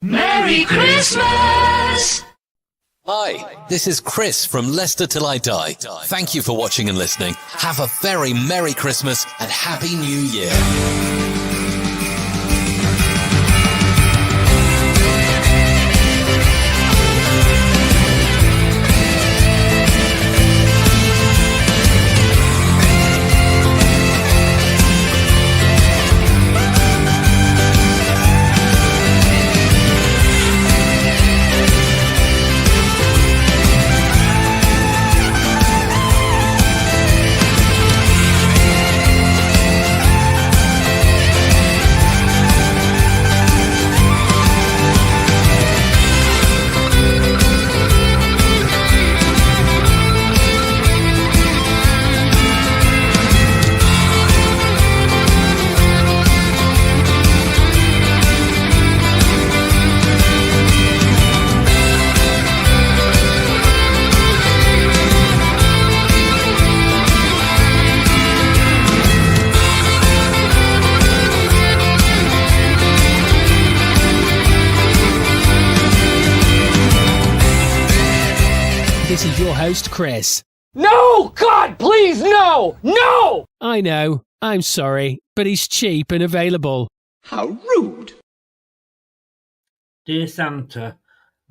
Merry Christmas! Hi, this is Chris from Leicester Till I Die. Thank you for watching and listening. Have a very Merry Christmas and Happy New Year. This is your host, Chris. No! God, please, no! No! I know, I'm sorry, but he's cheap and available. How rude! Dear Santa,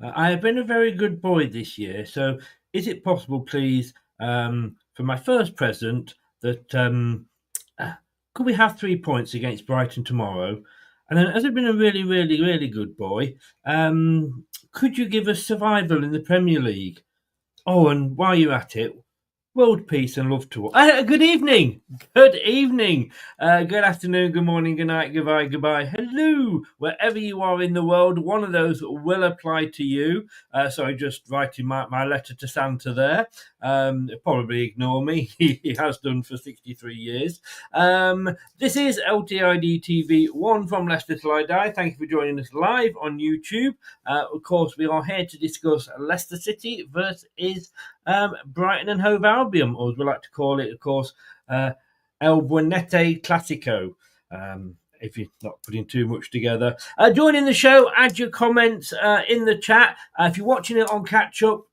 I have been a very good boy this year, so is it possible, please, for my first present, that could we have 3 points against Brighton tomorrow? And then, as I've been a really, really, really good boy, could you give us survival in the Premier League? Oh, and while you're at it, world peace and love to all. Good evening. Good evening. Good afternoon, good morning, good night, goodbye, goodbye. Hello. Wherever you are in the world, one of those will apply to you. Sorry, just writing my letter to Santa there. Probably ignore me. He has done for 63 years. This is LTID TV 1 from Leicester Till I Die. Thank you for joining us live on YouTube. Of course, we are here to discuss Leicester City versus Brighton and Hove Albion, or as we like to call it, of course, El Buenete Clasico, if you're not putting too much together. Joining the show, add your comments in the chat. If you're watching it on catch-up,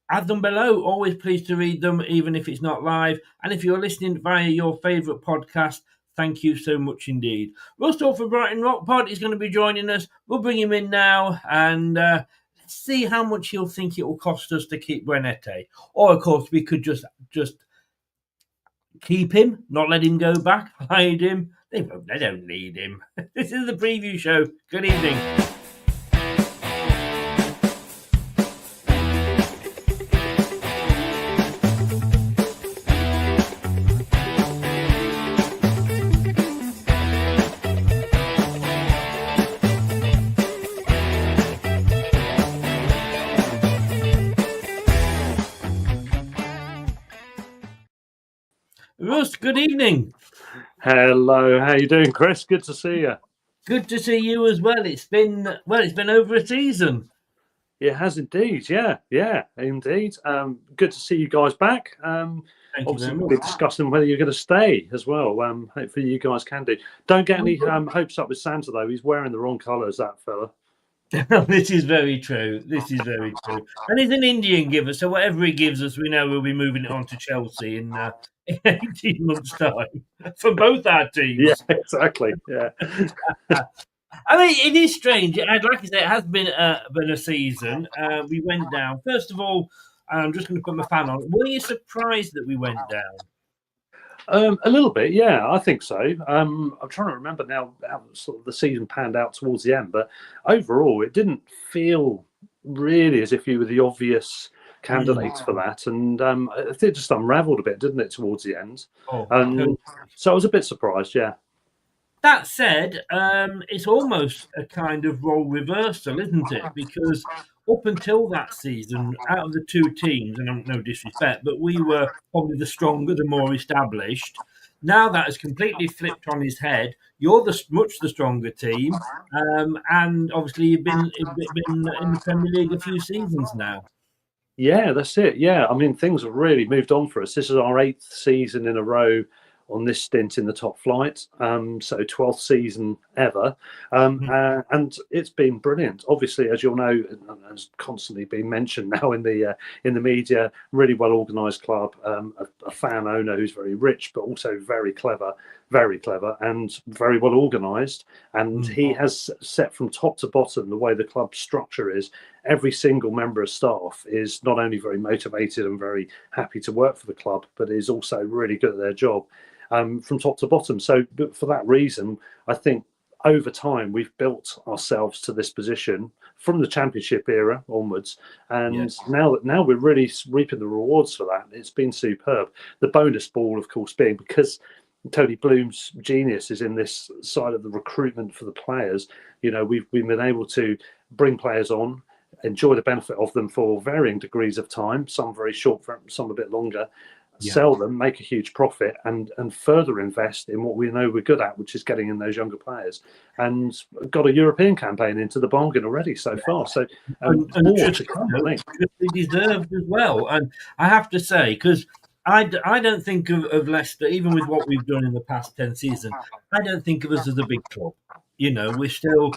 add them below. Always pleased to read them, even if it's not live. And if you're listening via your favourite podcast, thank you so much indeed. Russell from Brighton Rock Pod is going to be joining us. We'll bring him in now, and let's see how much he'll think it will cost us to keep Buenete. Or, of course, we could just keep him, not let him go back, hide him. They don't need him. This is the preview show. Good evening. Russ, good evening. Hello, how you doing, Chris? Good to see you. Good to see you as well. It's been over a season. It has indeed, yeah, indeed. Good to see you guys back. Obviously, we'll be discussing whether you're going to stay as well. Hopefully, you guys can do. Don't get any hopes up with Santa though. He's wearing the wrong colours, that fella. This is very true. And he's an Indian giver, so whatever he gives us, we know we'll be moving it on to Chelsea in 18 months' time for both our teams. Yeah, exactly. Yeah. I mean, it is strange. Like I said, it has been a season. We went down. First of all, I'm just going to put my fan on. Were you surprised that we went down? A little bit, yeah, I think so. I'm trying to remember now how sort of the season panned out towards the end, but overall, it didn't feel really as if you were the obvious candidates for that, and I think it just unravelled a bit, didn't it, towards the end? So I was a bit surprised, yeah. That said, it's almost a kind of role reversal, isn't it? Because up until that season, out of the two teams, and no disrespect, but we were probably the stronger, the more established. Now that has completely flipped on his head. You're much the stronger team, and obviously you've been in the Premier League a few seasons now. Yeah, that's it. Yeah, I mean, things have really moved on for us. This is our 8th season in a row on this stint in the top flight. So 12th season ever, and it's been brilliant. Obviously, as you'll know, and has constantly been mentioned now in the media, really well organised club, a fan owner who's very rich but also very clever, and very well organised. And he has set from top to bottom the way the club structure is. Every single member of staff is not only very motivated and very happy to work for the club, but is also really good at their job, from top to bottom. So for that reason, I think over time we've built ourselves to this position from the Championship era onwards, and now we're really reaping the rewards for that. It's been superb. The bonus ball, of course, being because Tony Bloom's genius is in this side of the recruitment for the players. We've been able to bring players on, enjoy the benefit of them for varying degrees of time, some very short, some a bit longer, sell them, make a huge profit, and further invest in what we know we're good at, which is getting in those younger players. And got a European campaign into the bargain already so far. So and more to come, I think. Deserved as well. And I have to say, because I don't think of Leicester, even with what we've done in the past 10 seasons, I don't think of us as a big club. We're still,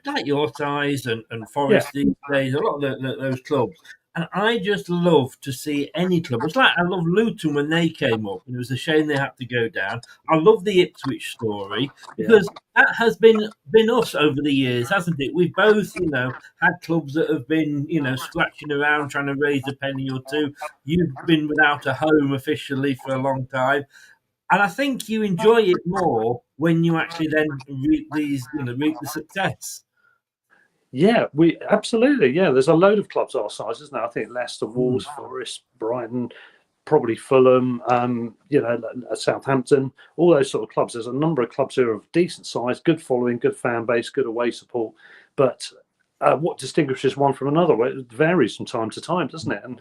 like your size and Forest these days, a lot of those clubs. And I just love to see any club. It's like I love Luton when they came up, and it was a shame they had to go down. I love the Ipswich story because that has been us over the years, hasn't it? We've both, had clubs that have been, scratching around trying to raise a penny or two. You've been without a home officially for a long time. And I think you enjoy it more when you actually then reap the success. Yeah, we absolutely. Yeah, there's a load of clubs our size, isn't there? I think Leicester, Wolves, Forest, Brighton, probably Fulham, Southampton, all those sort of clubs. There's a number of clubs who are of decent size, good following, good fan base, good away support. But what distinguishes one from another? Well, it varies from time to time, doesn't it? And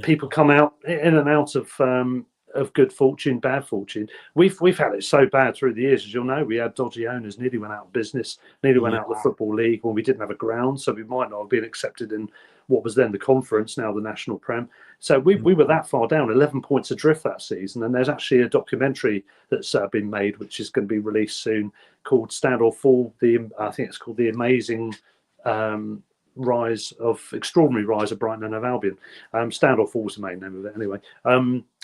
people come out in and out of good fortune, bad fortune. We've had it so bad through the years, as you'll know. We had dodgy owners, nearly went out of business, nearly went out of the Football League when we didn't have a ground, so we might not have been accepted in what was then the Conference, now the National Prem. So we were that far down, 11 points adrift that season. And there's actually a documentary that's been made, which is going to be released soon, called Stand or Fall. I think it's called The Amazing Extraordinary Rise of Brighton and of Albion. Stand or Fall is the main name of it anyway,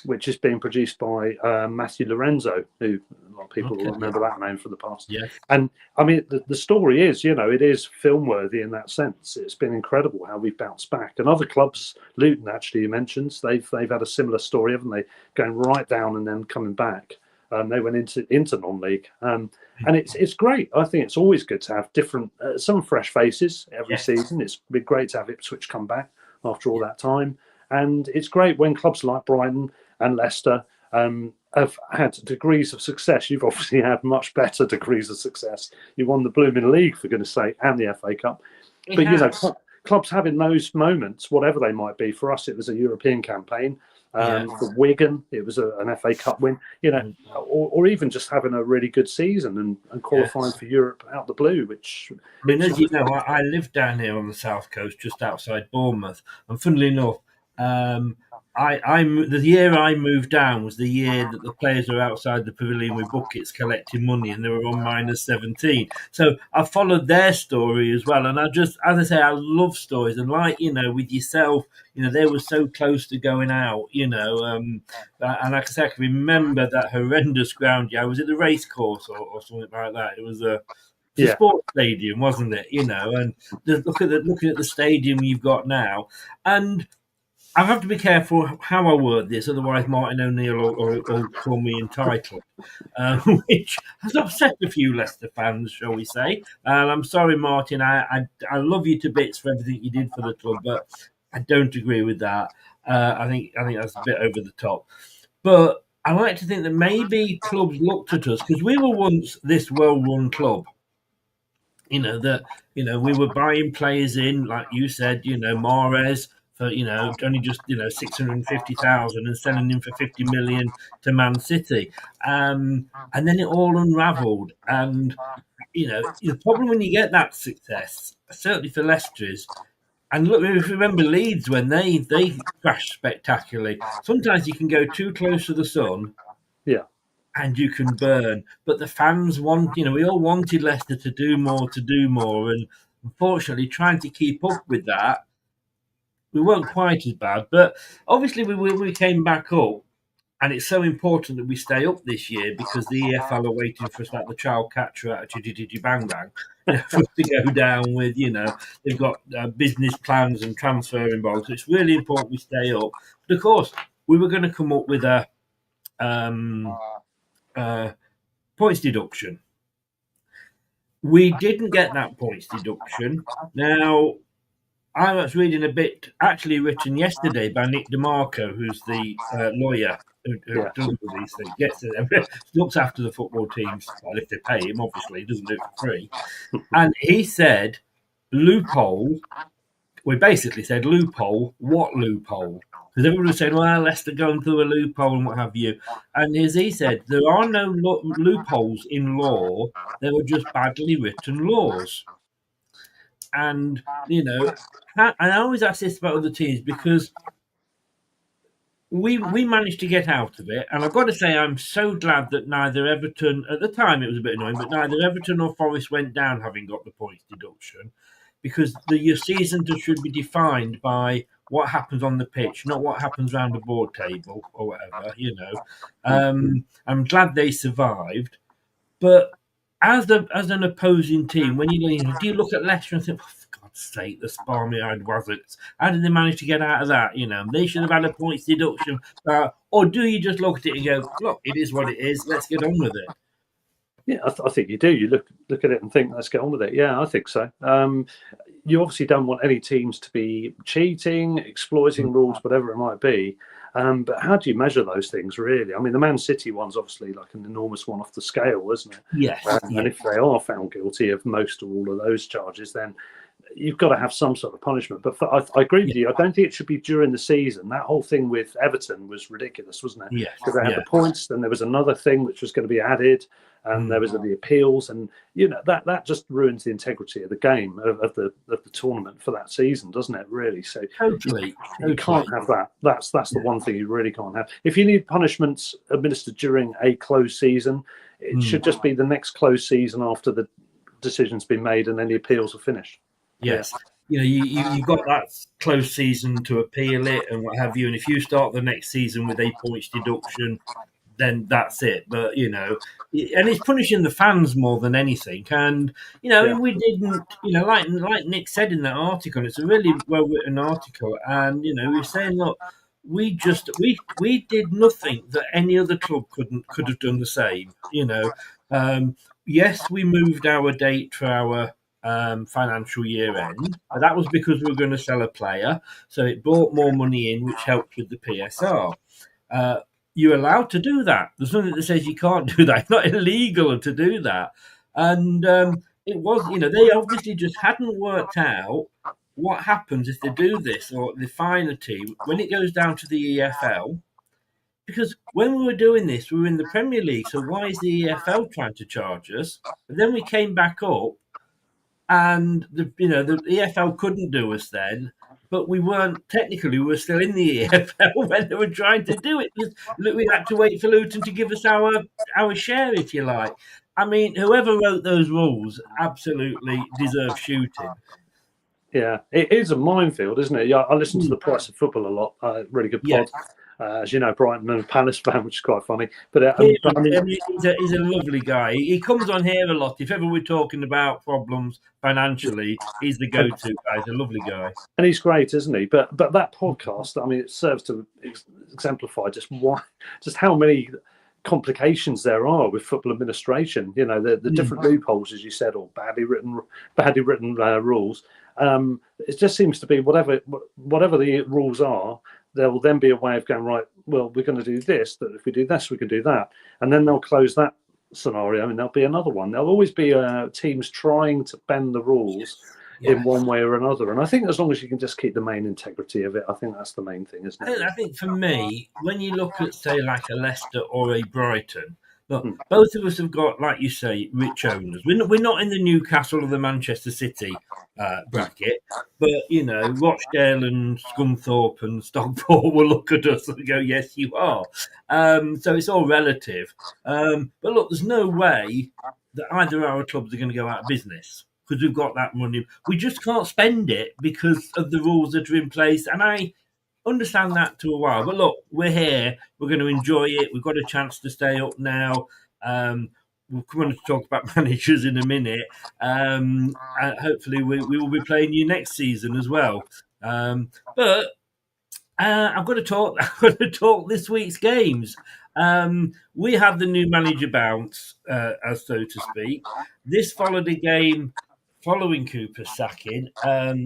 which is being produced by Matthew Lorenzo, who a lot of people will remember that name from the past. And I mean, the story is, it is film worthy in that sense. It's been incredible how we've bounced back. And other clubs, Luton actually you mentioned, they've had a similar story, haven't they? Going right down and then coming back. They went into non-league, and it's great. I think it's always good to have different, some fresh faces every season. It's been great to have Ipswich come back after all that time, and it's great when clubs like Brighton and Leicester have had degrees of success. You've obviously had much better degrees of success. You won the blooming league, for goodness sake, and the FA Cup. But clubs having those moments, whatever they might be. For us, it was a European campaign. For Wigan, it was an FA Cup win, or even just having a really good season and qualifying for Europe out the blue. Which, I mean, as you know, I live down here on the south coast, just outside Bournemouth, and funnily enough, the year I moved down was the year that the players were outside the pavilion with buckets collecting money, and they were on -17. So I followed their story as well, and I just, as I say, I love stories, and like with yourself, they were so close to going out, and like I say, I can remember that horrendous ground. Was it the race course or something like that? It was a sports stadium, wasn't it? And looking at the stadium you've got now, and I have to be careful how I word this, otherwise Martin O'Neill will call me entitled, which has upset a few Leicester fans, shall we say. I'm sorry, Martin. I love you to bits for everything you did for the club, but I don't agree with that. I think that's a bit over the top. But I like to think that maybe clubs looked at us, because we were once this well-run club. We were buying players in, like you said, Mahrez, for only just 650,000 and selling him for 50 million to Man City, and then it all unravelled. And the problem when you get that success, certainly for Leicester, is, and look, if you remember Leeds when they crashed spectacularly. Sometimes you can go too close to the sun, and you can burn. But the fans want, we all wanted Leicester to do more. And unfortunately, trying to keep up with that, we weren't quite as bad. But obviously, we came back up. And it's so important that we stay up this year because the EFL are waiting for us like the child catcher out of Chitty Bang Bang for us to go down with, they've got business plans and transfer involved. So it's really important we stay up. But of course, we were going to come up with a points deduction. We didn't get that points deduction. Now, I was reading a bit actually written yesterday by Nick DeMarco, who's the lawyer who does all these things, looks after the football teams. Well, if they pay him, obviously, he doesn't do it for free. And he said, loophole. We basically said loophole. What loophole? Because everyone was saying, well, Leicester going through a loophole and what have you. And as he said, there are no loopholes in law. There were just badly written laws. And, and I always ask this about other teams because we managed to get out of it. And I've got to say, I'm so glad that neither Everton, at the time it was a bit annoying, but neither Everton or Forest went down having got the points deduction because your season should be defined by what happens on the pitch, not what happens around the board table or whatever, I'm glad they survived. But as an opposing team, when do you look at Leicester and think, oh, for God's sake, the Sparmy-eyed Wazzards, how did they manage to get out of that? They should have had a points deduction. Or do you just look at it and go, look, it is what it is, let's get on with it? Yeah, I think you do. You look at it and think, let's get on with it. Yeah, I think so. You obviously don't want any teams to be cheating, exploiting rules, whatever it might be. But how do you measure those things, really? I mean, the Man City one's obviously like an enormous one off the scale, isn't it? Yes. And if they are found guilty of most or all of those charges, then you've got to have some sort of punishment. But I agree with you. I don't think it should be during the season. That whole thing with Everton was ridiculous, wasn't it? Yes. Because they had the points, then there was another thing which was going to be added, and there was the appeals, and that just ruins the integrity of the game of the tournament for that season, doesn't it? Really. So totally. You can't have that. That's the one thing you really can't have. If you need punishments administered during a closed season, it should just be the next closed season after the decision's been made and then the appeals are finished. Yes. You've got that close season to appeal it and what have you. And if you start the next season with a points deduction, then that's it. But, and it's punishing the fans more than anything. And, we didn't, like Nick said in that article, it's a really well-written article. And, we're saying, look, we did nothing that any other club could have done the same. Yes, we moved our date for our financial year end. That was because we were going to sell a player, so it brought more money in, which helped with the PSR. You're allowed to do that. There's nothing that says you can't do that. It's not illegal to do that. And it was, they obviously just hadn't worked out what happens if they do this or they fine a team when it goes down to the EFL. Because when we were doing this, we were in the Premier League, so why is the EFL trying to charge us? And then we came back up, and the EFL couldn't do us then, but we weren't technically. We were still in the EFL when they were trying to do it. We had to wait for Luton to give us our share, if you like. I mean, whoever wrote those rules absolutely deserves shooting. Yeah, it is a minefield, isn't it? Yeah, I listen to The Price of Football a lot. Really good pod. Yes. As you know, Brighton and Palace fan, which is quite funny. But he's a lovely guy. He comes on here a lot. If ever we're talking about problems financially, he's the go-to guy. He's a lovely guy. And he's great, isn't he? But that podcast, I mean, it serves to exemplify just how many complications there are with football administration. The different loopholes, as you said, or badly written rules. It just seems to be whatever the rules are, there will then be a way of going, right, well, we're going to do this, that if we do this, we can do that. And then they'll close that scenario and there'll be another one. There'll always be teams trying to bend the rules in one way or another. And I think as long as you can just keep the main integrity of it, I think that's the main thing, isn't it? I think for me, when you look at, say, like a Leicester or a Brighton, Look, both of us have got, like you say, rich owners. We're not in the Newcastle or the Manchester City bracket, but, Rochdale and Scunthorpe and Stockport will look at us and go, yes, you are. So it's all relative. But look, there's no way that either of our clubs are going to go out of business because we've got that money. We just can't spend it because of the rules that are in place. And I understand that to a while, but look, we're here. We're going to enjoy it. We've got a chance to stay up now. We'll come on to talk about managers in a minute. And hopefully, we will be playing you next season as well. But I've got to talk. I've got to talk this week's games. We had the new manager bounce, as so to speak. This followed a game following Cooper's sacking,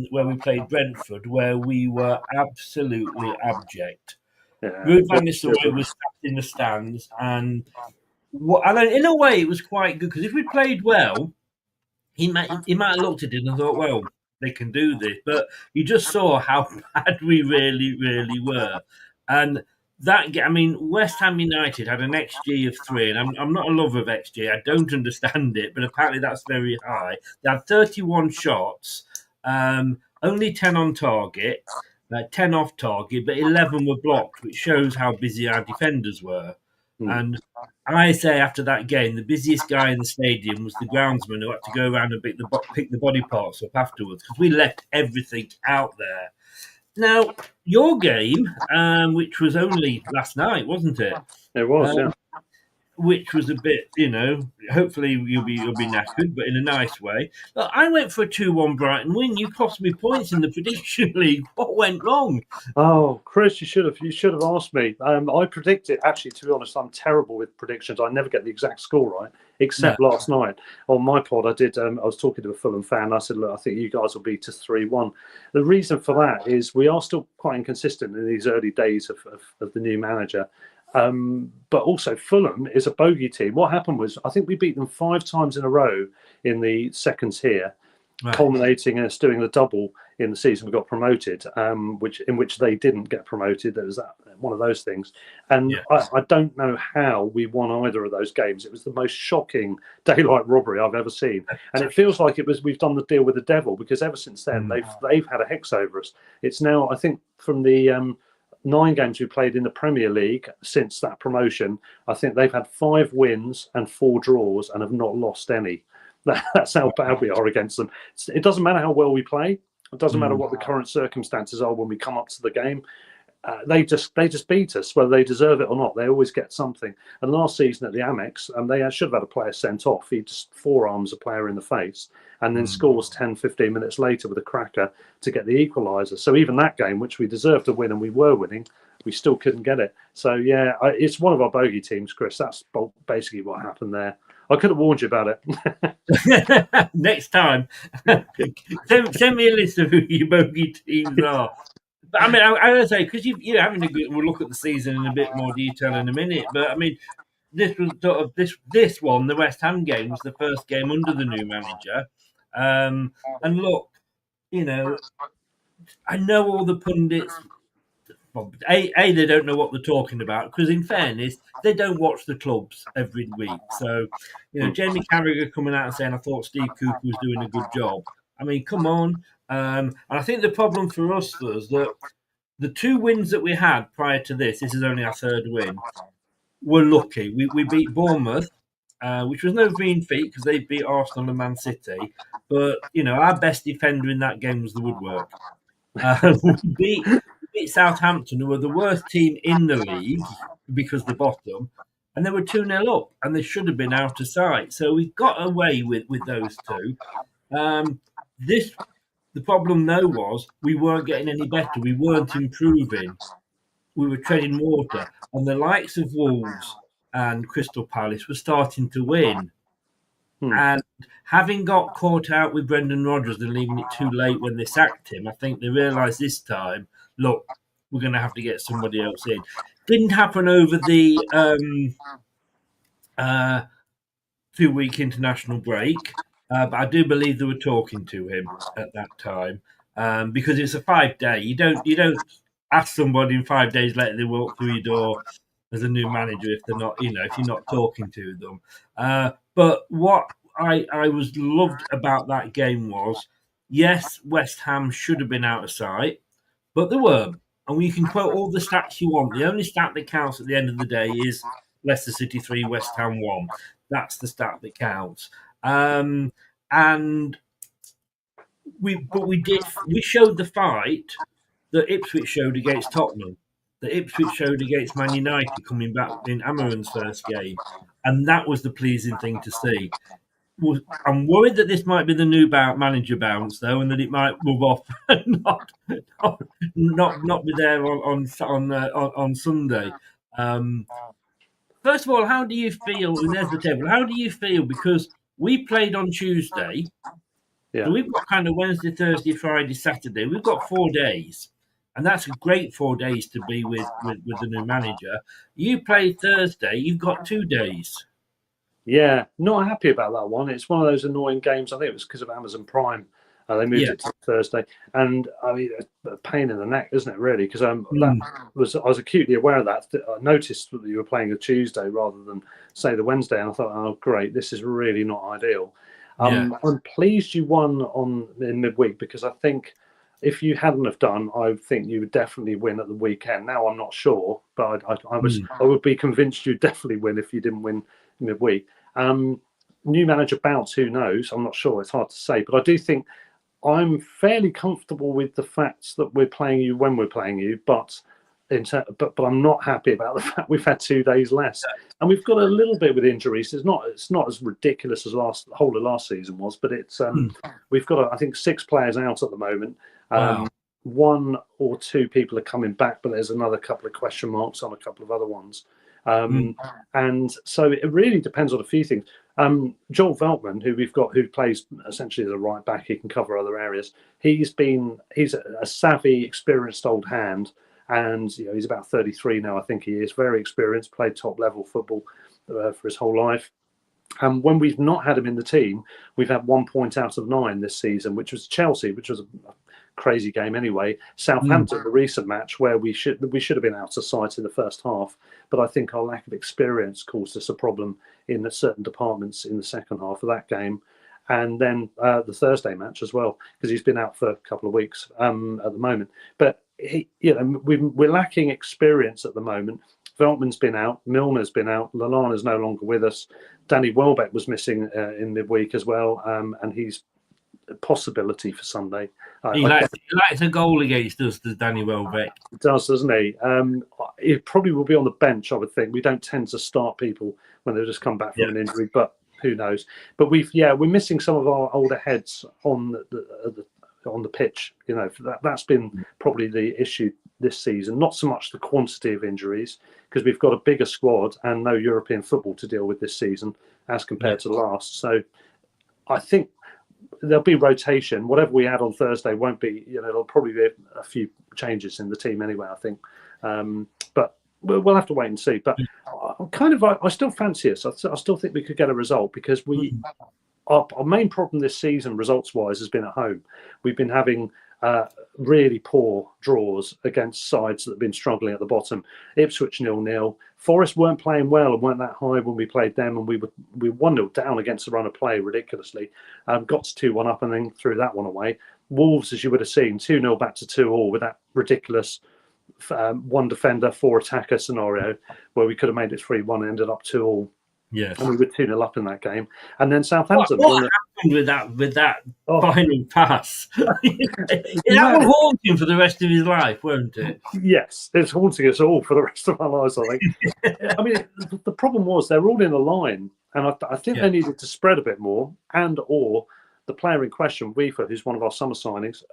where we played Brentford, where we were absolutely abject. Ruud van Nistelrooy was sat in the stands, and in a way it was quite good because if we played well, he might have looked at it and thought, well, they can do this. But you just saw how bad we really, really were. And West Ham United had an XG of 3, and I'm not a lover of XG. I don't understand it, but apparently that's very high. They had 31 shots, only 10 on target, 10 off target, but 11 were blocked, which shows how busy our defenders were. And I say after that game, the busiest guy in the stadium was the groundsman who had to go around and pick the body parts up afterwards because we left everything out there. Now, your game, which was only last night, wasn't it? It was, yeah. Which was a bit, hopefully you'll be knackered, but in a nice way. Look, I went for a 2-1 Brighton win. You cost me points in the prediction league. What went wrong? Oh, Chris, you should have asked me. I predicted. Actually, to be honest, I'm terrible with predictions. I never get the exact score right, except last night on my pod. I did. I was talking to a Fulham fan. I said, "Look, I think you guys will beat us 3-1." The reason for that is we are still quite inconsistent in these early days of the new manager. But also Fulham is a bogey team. What happened was I think we beat them 5 times in a row in the second tier, culminating in us doing the double in the season we got promoted, which they didn't get promoted. There was one of those things. And I don't know how we won either of those games. It was the most shocking daylight robbery I've ever seen. And it feels like we've done the deal with the devil because ever since then they've had a hex over us. It's now, I think, from the 9 games we played in the Premier League since that promotion, I think they've had 5 wins and 4 draws and have not lost any. That's how bad we are against them. It doesn't matter how well we play. It doesn't matter what the current circumstances are when we come up to the game. They just beat us, whether they deserve it or not. They always get something. And last season at the Amex, they should have had a player sent off. He just forearms a player in the face and then scores 10, 15 minutes later with a cracker to get the equaliser. So even that game, which we deserved to win and we were winning, we still couldn't get it. So, it's one of our bogey teams, Chris. That's basically what happened there. I could have warned you about it. Next time, send me a list of who your bogey teams are. But I would say, because you're having we'll look at the season in a bit more detail in a minute. But this was sort of this one, the West Ham game, was the first game under the new manager. And look, I know all the pundits. Well, they don't know what they're talking about because, in fairness, they don't watch the clubs every week. So, Jamie Carragher coming out and saying, "I thought Steve Cooper was doing a good job." Come on. And I think the problem for us was that the 2 wins that we had prior to this is only our 3rd win, were lucky. We beat Bournemouth, which was no green feat because they beat Arsenal and Man City. But, our best defender in that game was the woodwork. We beat Southampton, who were the worst team in the league because the bottom, and they were 2-0 up, and they should have been out of sight. So we got away with those 2. The problem, though, was we weren't getting any better. We weren't improving. We were treading water. And the likes of Wolves and Crystal Palace were starting to win. And having got caught out with Brendan Rodgers and leaving it too late when they sacked him, I think they realised this time, look, we're going to have to get somebody else in. Didn't happen over the 2-week international break. But I do believe they were talking to him at that time because it's a 5-day. You don't ask somebody in 5 days later they walk through your door as a new manager if they're not, if you're not talking to them. But what I was loved about that game was, yes, West Ham should have been out of sight, but they weren't. And you can quote all the stats you want. The only stat that counts at the end of the day is Leicester City 3, West Ham 1. That's the stat that counts. And we showed the fight that Ipswich showed against Tottenham, that Ipswich showed against Man United coming back in Amaran's first game. And that was the pleasing thing to see. I'm worried that this might be the new manager bounce, though, and that it might move off and not be there on Sunday. First of all, how do you feel? And there's the table. How do you feel? Because we played on Tuesday, so we've got kind of Wednesday, Thursday, Friday, Saturday. We've got 4 days, and that's a great 4 days to be with the new manager. You played Thursday. You've got 2 days. Yeah, not happy about that one. It's one of those annoying games. I think it was because of Amazon Prime. They moved it to Thursday, and I mean, a pain in the neck, isn't it? Really, because I was acutely aware of that. I noticed that you were playing a Tuesday rather than say the Wednesday, and I thought, oh, great, this is really not ideal. I'm pleased you won in midweek, because I think if you hadn't have done, I think you would definitely win at the weekend. Now I'm not sure, but I would be convinced you'd definitely win if you didn't win midweek. New manager bounce, who knows? I'm not sure. It's hard to say, but I do think I'm fairly comfortable with the fact that we're playing you when we're playing you, but I'm not happy about the fact we've had 2 days less, and we've got a little bit with injuries. It's not as ridiculous as the whole of last season was, but it's we've got I think 6 players out at the moment. Wow. 1 or 2 people are coming back, but there's another couple of question marks on a couple of other ones. And so it really depends on a few things. Joel Veltman, who plays essentially as a right back, he can cover other areas. He's a savvy, experienced old hand, and he's about 33 now. I think he is very experienced. Played top level football for his whole life. And when we've not had him in the team, we've had 1 point out of 9 this season, which was Chelsea, which was a crazy game anyway. Southampton, the recent match where we should have been out of sight in the first half, but I think our lack of experience caused us a problem in certain departments in the second half of that game. And then the Thursday match as well, because he's been out for a couple of weeks at the moment. But we're lacking experience at the moment. Veltman's been out, Milner's been out, Lallana's no longer with us. Danny Welbeck was missing in midweek as well, and he's a possibility for Sunday. He likes a goal against us, does Danny Welbeck? He does, doesn't he? He probably will be on the bench, I would think. We don't tend to start people when they've just come back from an injury, but who knows? But we're missing some of our older heads on the pitch. That's been probably the issue this season. Not so much the quantity of injuries, because we've got a bigger squad and no European football to deal with this season as compared to last. So I think there'll be rotation. Whatever we add on Thursday won't be, there'll probably be a few changes in the team anyway, I think. But we'll have to wait and see. But I still fancy us. I still think we could get a result, because our main problem this season, results-wise, has been at home. We've been having really poor draws against sides that have been struggling at the bottom. Ipswich 0-0. Forest weren't playing well and weren't that high when we played them, and we were 1-0 down against the run of play ridiculously. Got to 2-1 up and then threw that one away. Wolves, as you would have seen, 2-0 back to 2-2 with that ridiculous 1 defender, 4 attacker scenario where we could have made it 3-1 and ended up 2-2. Yes. And we were 2-0 up in that game. And then Southampton. What happened with that final pass? That will haunt him for the rest of his life, won't it? Yes, it's haunting us all for the rest of our lives, I think. I mean, the problem was they're all in a line, and I think they needed to spread a bit more, or the player in question, Weaver, who's one of our summer signings,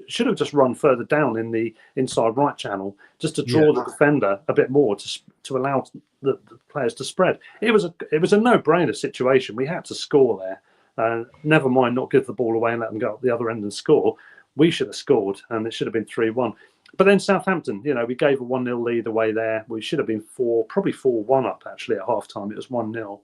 should have just run further down in the inside right channel, just to draw the defender a bit more to allow the players to spread. It was a no-brainer situation. We had to score there. Never mind not give the ball away and let them go up the other end and score. We should have scored, and it should have been 3-1. But then Southampton, we gave a 1-0 lead away there. We should have been probably 4-1 up actually at half time. It was 1-0.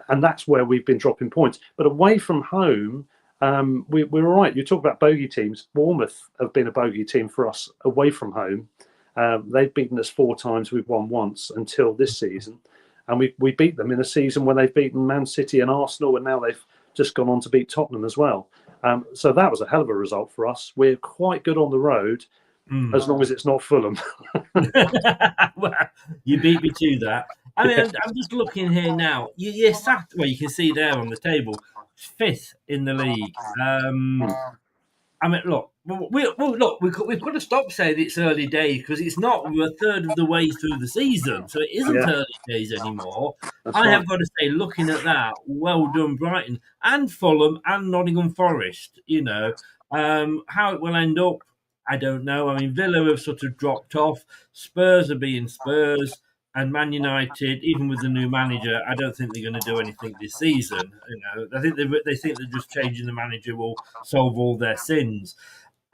And that's where we've been dropping points. But away from home, we're all right. You talk about bogey teams. Bournemouth have been a bogey team for us away from home. They've beaten us 4 times. We've won once until this season. And we beat them in a season when they've beaten Man City and Arsenal, and now they've just gone on to beat Tottenham as well. So that was a hell of a result for us. We're quite good on the road, as long as it's not Fulham. Well, you beat me to that. I mean, I'm just looking here now. You're sat, well, you can see there on the table, 5th in the league. I mean, look, we've got to stop saying it's early days, because it's not. We're a third of the way through the season, so it isn't early days anymore. I have got to say, looking at that, well done, Brighton and Fulham and Nottingham Forest. You know, how it will end up, I don't know. I mean, Villa have sort of dropped off. Spurs are being Spurs. And Man United, even with the new manager, I don't think they're going to do anything this season. You know, I think they think that just changing the manager will solve all their sins.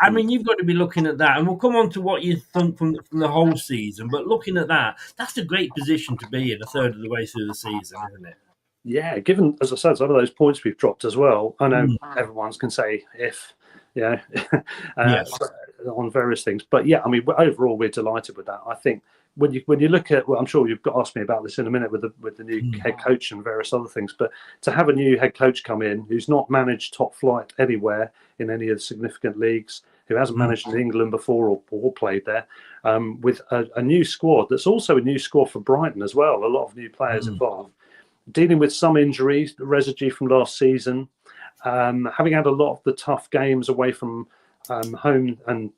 I mean, you've got to be looking at that, and we'll come on to what you think from the whole season. But looking at that, that's a great position to be in, a third of the way through the season, isn't it? Yeah, given, as I said, some of those points we've dropped as well. I know everyone's can say if, on various things, but yeah, I mean, overall we're delighted with that. I think when you look at, well, I'm sure you've got to ask me about this in a minute with the new head coach and various other things, but to have a new head coach come in who's not managed top flight anywhere in any of the significant leagues, who hasn't managed in England before or played there, with a new squad that's also a new squad for Brighton as well, a lot of new players involved, dealing with some injuries, the residue from last season, having had a lot of the tough games away from home, and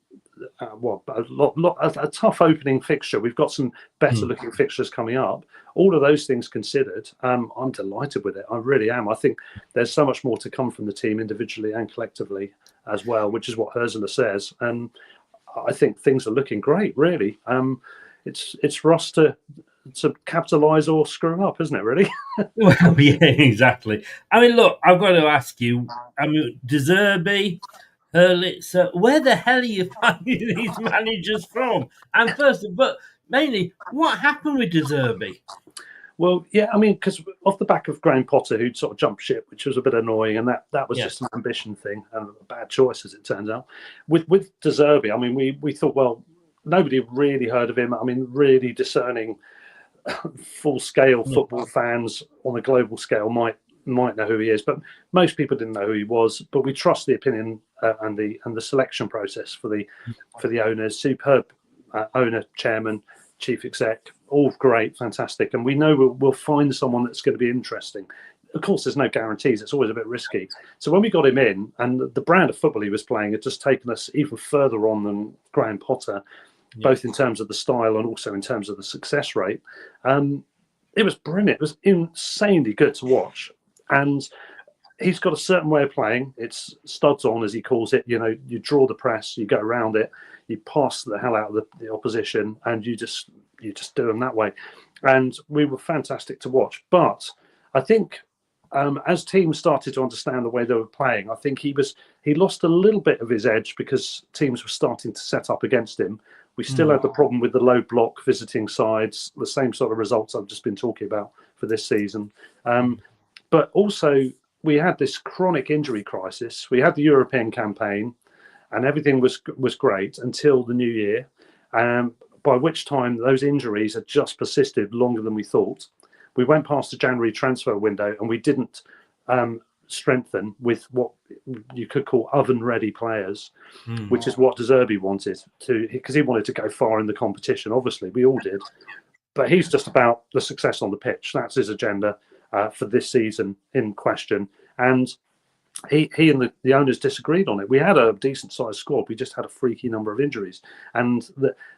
a tough opening fixture. We've got some better looking fixtures coming up. All of those things considered, I'm delighted with it. I really am. I think there's so much more to come from the team individually and collectively as well, which is what Ursula says. And I think things are looking great, really. It's for us to capitalise or screw up, isn't it, really? Well, yeah, exactly. I mean, look, I've got to ask you, I mean, De Zerbi, Elliott, where the hell are you finding these managers from? And first, but mainly, what happened with De Zerbi? Well, yeah, I mean, because off the back of Graham Potter, who'd sort of jumped ship, which was a bit annoying, and that was just an ambition thing and a bad choice, as it turns out. With De Zerbi, I mean, we thought, well, nobody had really heard of him. I mean, really discerning full-scale football fans on a global scale might know who he is, but most people didn't know who he was. But we trust the opinion and the selection process for the owners. Superb owner, chairman, chief exec, all great, fantastic, and we know we'll find someone that's going to be interesting. Of course, there's no guarantees. It's always a bit risky. So when we got him in, and the brand of football he was playing had just taken us even further on than Graham Potter, both in terms of the style and also in terms of the success rate. It was brilliant. It was insanely good to watch. And he's got a certain way of playing. It's studs on, as he calls it. You know, you draw the press, you go around it, you pass the hell out of the opposition, and you just do them that way. And we were fantastic to watch. But I think as teams started to understand the way they were playing, I think he lost a little bit of his edge because teams were starting to set up against him. We still had the problem with the low block visiting sides, the same sort of results I've just been talking about for this season. But also, we had this chronic injury crisis. We had the European campaign, and everything was great until the new year, by which time those injuries had just persisted longer than we thought. We went past the January transfer window, and we didn't strengthen with what you could call oven-ready players, which is what De Zerbi wanted to, because he wanted to go far in the competition. Obviously, we all did, but he's just about the success on the pitch. That's his agenda for this season in question, and he and the owners disagreed on it. We had a decent-sized squad. We just had a freaky number of injuries, and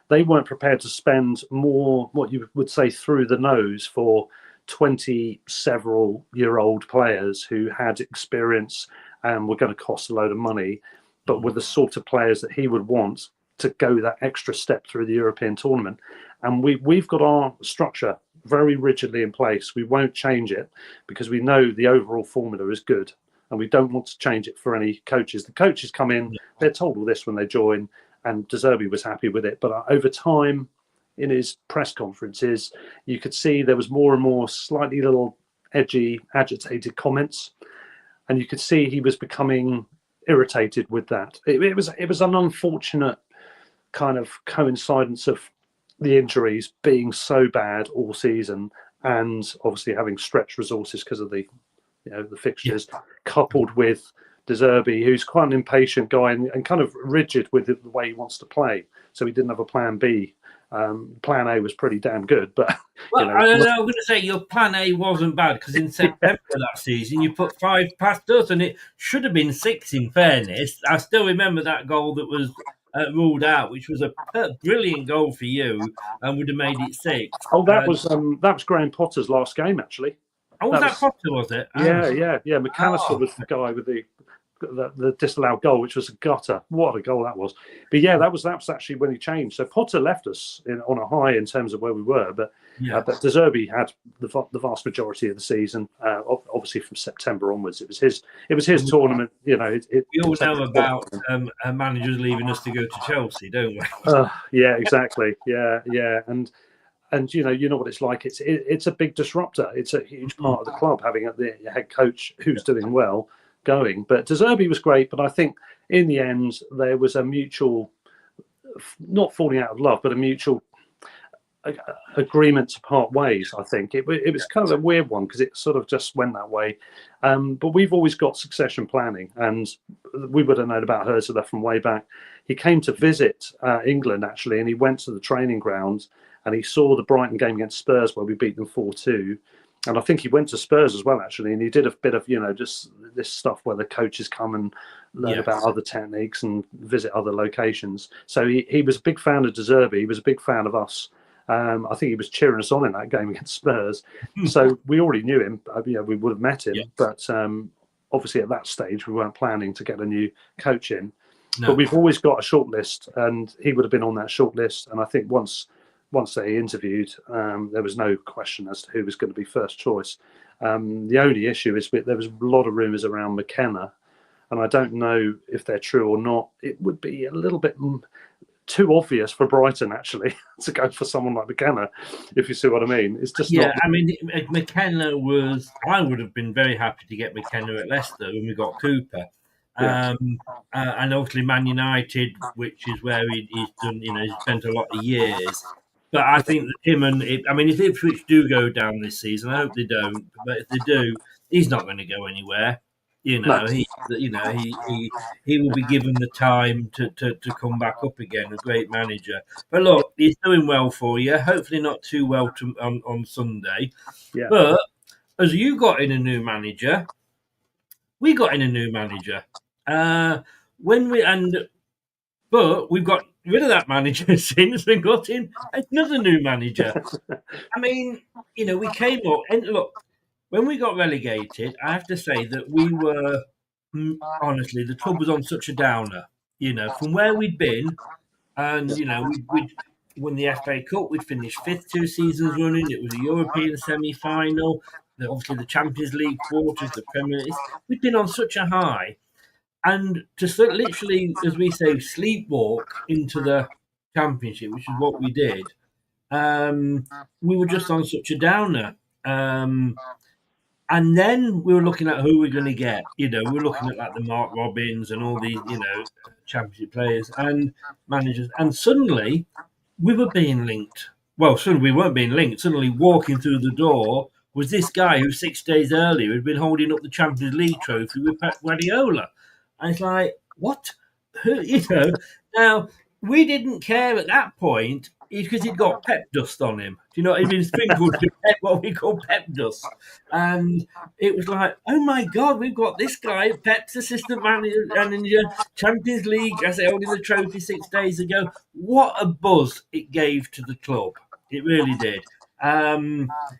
they weren't prepared to spend more, what you would say, through the nose for 20-several-year-old players who had experience and were going to cost a load of money, but were the sort of players that he would want to go that extra step through the European tournament. And we've got our structure very rigidly in place. We won't change it because we know the overall formula is good, and we don't want to change it for any coaches. The coaches come in, they're told all this when they join, and De Zerbi was happy with it. But over time, in his press conferences, you could see there was more and more slightly little edgy, agitated comments, and you could see he was becoming irritated with that. It was an unfortunate kind of coincidence of the injuries being so bad all season, and obviously having stretched resources because of the fixtures, coupled with De Zerbi, who's quite an impatient guy and kind of rigid with the way he wants to play. So he didn't have a plan B. Plan A was pretty damn good, but well, I don't know. I'm going to say your plan A wasn't bad because in September that season you put 5 past us, and it should have been 6. In fairness, I still remember that goal that was ruled out, which was a brilliant goal for you, and would have made it 6. Oh, that was Graham Potter's last game, actually. Oh, was that Potter? Was it? Yeah. McAllister was the guy with the disallowed goal, which was a gutter. What a goal that was! But yeah, that was actually when he changed. So Potter left us on a high in terms of where we were, but De Zerbi had the vast majority of the season. Obviously, from September onwards, it was his tournament. You know, we all know about managers leaving us to go to Chelsea, don't we? Yeah, exactly. Yeah, and you know what it's like. It's a big disruptor. It's a huge part of the club having the head coach who's doing well going. But De Zerbi was great. But I think in the end there was a mutual, not falling out of love, but a mutual agreement to part ways. I think it was kind of a weird one because it sort of just went that way. But we've always got succession planning, and we would have known about Herzler from way back. He came to visit England actually, and he went to the training ground and he saw the Brighton game against Spurs where we beat them 4-2. And I think he went to Spurs as well, actually, and he did a bit of, just this stuff where the coaches come and learn about other techniques and visit other locations. So he was a big fan of De Zerbi. He was a big fan of us. I think he was cheering us on in that game against Spurs. So we already knew him. We would have met him. Yeah. But obviously at that stage, we weren't planning to get a new coach in. No. But we've always got a short list, and he would have been on that short list. And I think once they interviewed, there was no question as to who was going to be first choice. The only issue is there was a lot of rumours around McKenna, and I don't know if they're true or not. It would be a little bit too obvious for Brighton, actually, to go for someone like McKenna, if you see what I mean. It's just I mean, McKenna was... I would have been very happy to get McKenna at Leicester when we got Cooper. Yeah. And obviously Man United, which is where he's done, he's spent a lot of years. But I think that him and if Ipswich do go down this season, I hope they don't. But if they do, he's not going to go anywhere. No. He will be given the time to come back up again. A great manager. But look, he's doing well for you. Hopefully not too well on Sunday. Yeah. But as you got in a new manager, we got in a new manager. But we've got rid of that manager since and got in another new manager. I mean, we came up and look, when we got relegated, I have to say that we were, honestly, the club was on such a downer, from where we'd been. And, we'd won the FA Cup, we'd finished 5th 2 seasons running. It was a European semi-final, obviously the Champions League quarters, the Premier League. We'd been on such a high. And to literally, as we say, sleepwalk into the Championship, which is what we did, we were just on such a downer. And then we were looking at who we're going to get. We were looking at like the Mark Robbins and all these, Championship players and managers. And suddenly we were being linked. Well, suddenly we weren't being linked. Suddenly walking through the door was this guy who 6 days earlier had been holding up the Champions League trophy with Pep Guardiola. And it's like, what? Now, we didn't care at that point because he'd got Pep dust on him. Do you know what I mean? Sprinkled with what we call Pep dust. And it was like, oh my God, we've got this guy, Pep's assistant manager, Champions League, as they holding the trophy 6 days ago. What a buzz it gave to the club. It really did.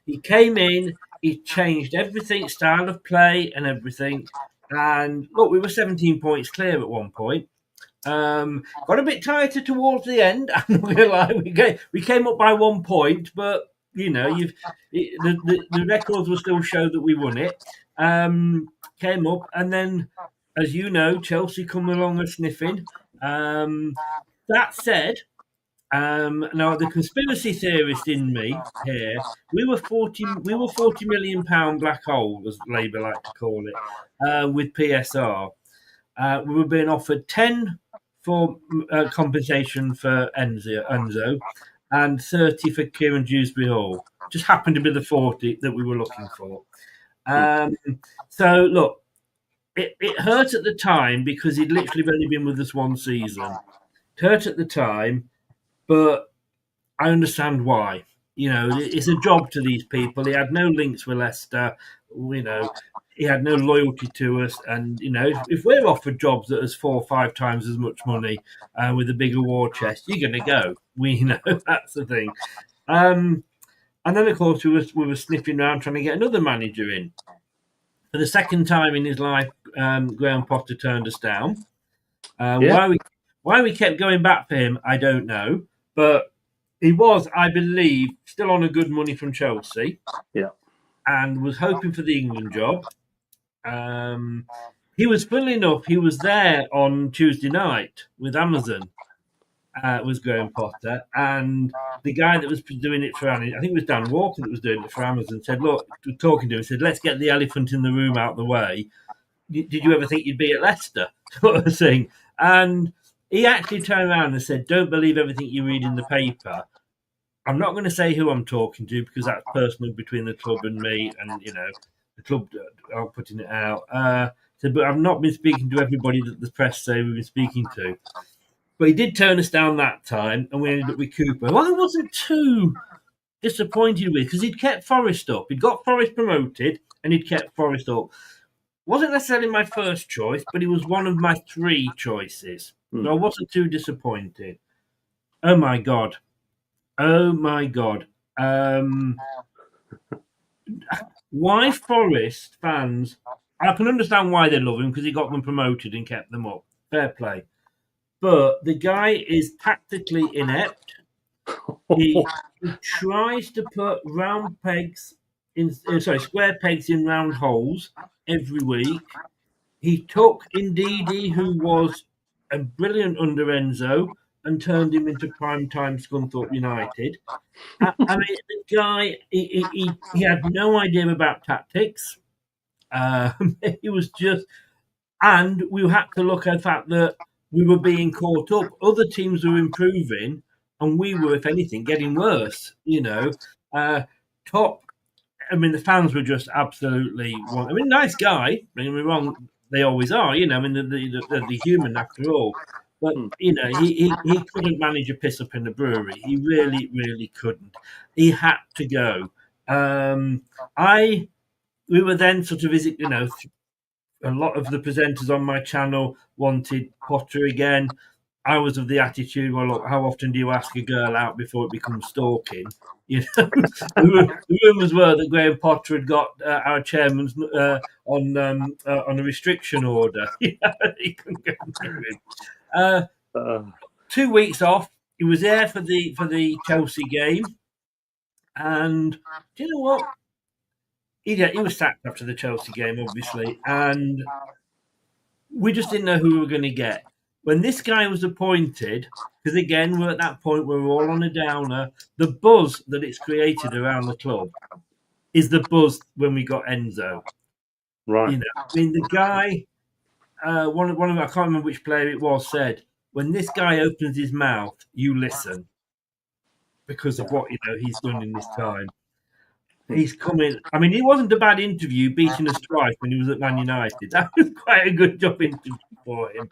He came in, he changed everything, style of play and everything. And look, we were 17 points clear at one point. Got a bit tighter towards the end. I'm not going to lie. We came up by 1 point, but the records will still show that we won it. Came up, and then, as you know, Chelsea come along and sniffing. That said, now the conspiracy theorist in me here, we were 40 million pound black hole, as Labour like to call it, with PSR. We were being offered 10 for compensation for Enzo, and 30 for Kieran Dewsbury Hall. Just happened to be the 40 that we were looking for. So, look, it hurt at the time because he'd literally only been with us one season. It hurt at the time, but I understand why. You know, it's a job to these people. He had no links with Leicester. You know, he had no loyalty to us. And, you know, if we're offered jobs that is 4 or 5 times as much money with a bigger war chest, you're going to go. We know that's the thing. And then, of course, we were sniffing around trying to get another manager in. For the second time in his life, Graham Potter turned us down. Why we kept going back for him, I don't know. But he was, I believe, still on a good money from Chelsea. Yeah. And was hoping for the England job. He was, funnily enough, he was there on Tuesday night with Amazon. Was Graham Potter, and the guy that was doing it for, I think it was Dan Walker that was doing it for Amazon, said, look, talking to him, said, let's get the elephant in the room out of the way. Did you ever think you'd be at Leicester? Sort of thing. And he actually turned around and said, don't believe everything you read in the paper. I'm not going to say who I'm talking to because that's personal between the club and me, and, you know, the club aren't putting it out. So, but I've not been speaking to everybody that the press say we've been speaking to. But he did turn us down that time, and we ended up with Cooper, who I wasn't too disappointed with because he'd kept Forest up. He'd got Forest promoted, and he'd kept Forest up. Wasn't necessarily my first choice, but he was one of my 3 choices. So I wasn't too disappointed. Oh, my God. Why Forest fans... I can understand why they love him because he got them promoted and kept them up. Fair play. But the guy is tactically inept. He tries to put square pegs in round holes every week. He took Ndidi, who was a brilliant under Enzo, and turned him into primetime Scunthorpe United. I mean, the guy, he had no idea about tactics. He was just... And we had to look at the fact that we were being caught up. Other teams were improving, and we were, if anything, getting worse. You know, top. I mean, the fans were just absolutely. I mean, nice guy. Don't get me wrong; they always are. You know, I mean, the human after all. But you know, he couldn't manage a piss up in the brewery. He really, really couldn't. He had to go. We were then sort of, you know. A lot of the presenters on my channel wanted Potter again. I was of the attitude, well, look, how often do you ask a girl out before it becomes stalking? You know, the rumours were that Graham Potter had got our chairman's on a restriction order. He couldn't go near him. 2 weeks off. He was there for the Chelsea game, and do you know what? He was sacked after the Chelsea game, obviously, and we just didn't know who we were going to get. When this guy was appointed, because again, we're at that point where we're all on a downer, the buzz that it's created around the club is the buzz when we got Enzo. Right. You know, I mean, the guy, one of I can't remember which player it was, said, when this guy opens his mouth, you listen because of what, you know, he's done in this time. He's coming. I mean, it wasn't a bad interview, beating us twice when he was at Man United. That was quite a good job interview for him.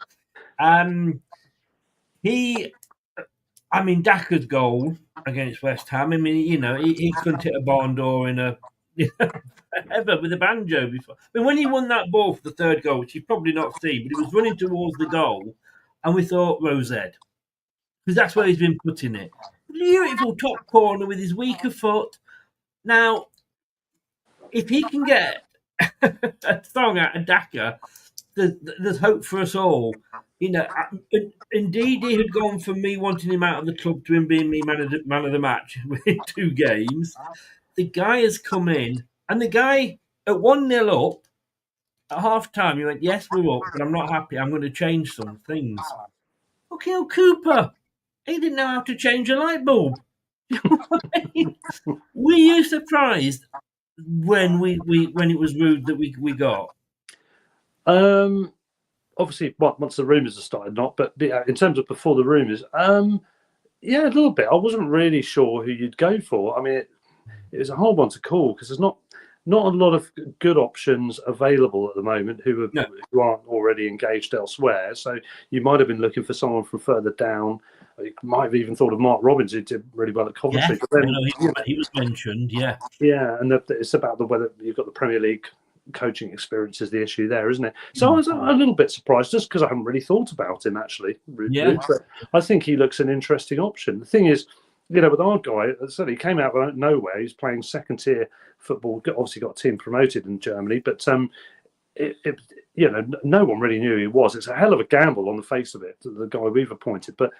Daka's goal against West Ham. I mean, you know, he couldn't hit a barn door in a ever with a banjo before. I mean, when he won that ball for the 3rd goal, which you've probably not seen, but he was running towards the goal, and we thought Rosed, because that's where he's been putting it. Beautiful top corner with his weaker foot. Now, if he can get a song out of Daka, there's hope for us all. You know, indeed, he had gone from me wanting him out of the club to him being me man of the match within 2 games. The guy has come in, and the guy at 1-0 up at half time, he went, yes, we're up, but I'm not happy. I'm going to change some things. Okay, Cooper, he didn't know how to change a light bulb. Were you surprised when it was Ruud that we got? Obviously, once the rumours have started, not. But in terms of before the rumours, Yeah, a little bit. I wasn't really sure who you'd go for. I mean, it was a hard one to call because there's not a lot of good options available at the moment who aren't already engaged elsewhere. So you might have been looking for someone from further down. You might have even thought of Mark Robbins, who did really well at Coventry. Yeah, But then, he was mentioned. Yeah, yeah, and it's about whether you've got the Premier League coaching experience is the issue there, isn't it? So I was a little bit surprised just because I haven't really thought about him actually. Yeah. But I think he looks an interesting option. The thing is, with our guy, so he came out of nowhere. He's playing second tier football. Obviously, got a team promoted in Germany, but no one really knew who he was. It's a hell of a gamble on the face of it, the guy we've appointed. But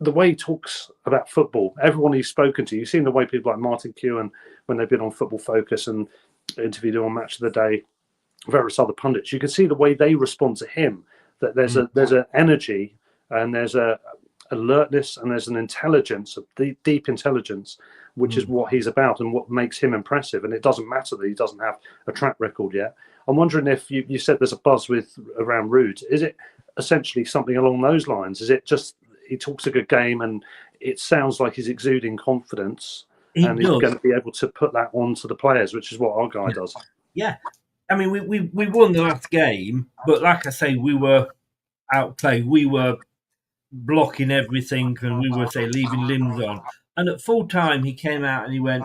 the way he talks about football, everyone he's spoken to, you've seen the way people like Martin Keown, when they've been on Football Focus and interviewed him on Match of the Day, various other pundits, you can see the way they respond to him. That there's an energy and there's a alertness and there's an intelligence, a deep intelligence, which is what he's about and what makes him impressive. And it doesn't matter that he doesn't have a track record yet. I'm wondering if you said there's a buzz around Ruud. Is it essentially something along those lines? Is it just he talks a good game and it sounds like he's exuding confidence he's going to be able to put that on to the players, which is what our guy does. Yeah. I mean, we won the last game, but like I say, we were outplayed. We were blocking everything and we were, leaving limbs on. And at full time, he came out and he went,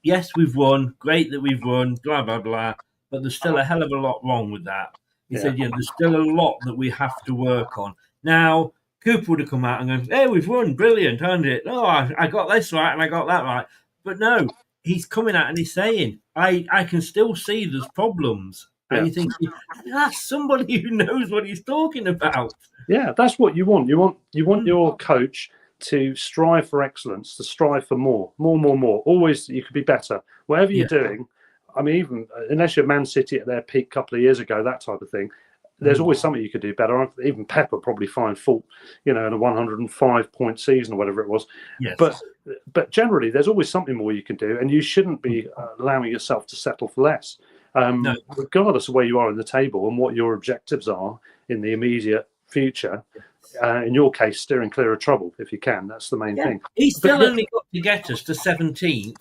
yes, we've won. Great that we've won, blah, blah, blah. But there's still a hell of a lot wrong with that. He said, there's still a lot that we have to work on. Now, Cooper would have come out and gone, hey, we've won. Brilliant, hasn't it? Oh, I got this right and I got that right. But no, he's coming out and he's saying, I can still see there's problems. And you think, that's somebody who knows what he's talking about. Yeah, that's what you want. You want your coach to strive for excellence, to strive for more. Always, you could be better. Whatever you're doing, I mean, even unless you're Man City at their peak a couple of years ago, that type of thing, there's always something you could do better. Even Pep would probably find fault, in a 105-point season or whatever it was. Yes. But generally, there's always something more you can do, and you shouldn't be allowing yourself to settle for less. No. Regardless of where you are in the table and what your objectives are in the immediate future, in your case, steering clear of trouble if you can. That's the main thing. He's still only got to get us to 17th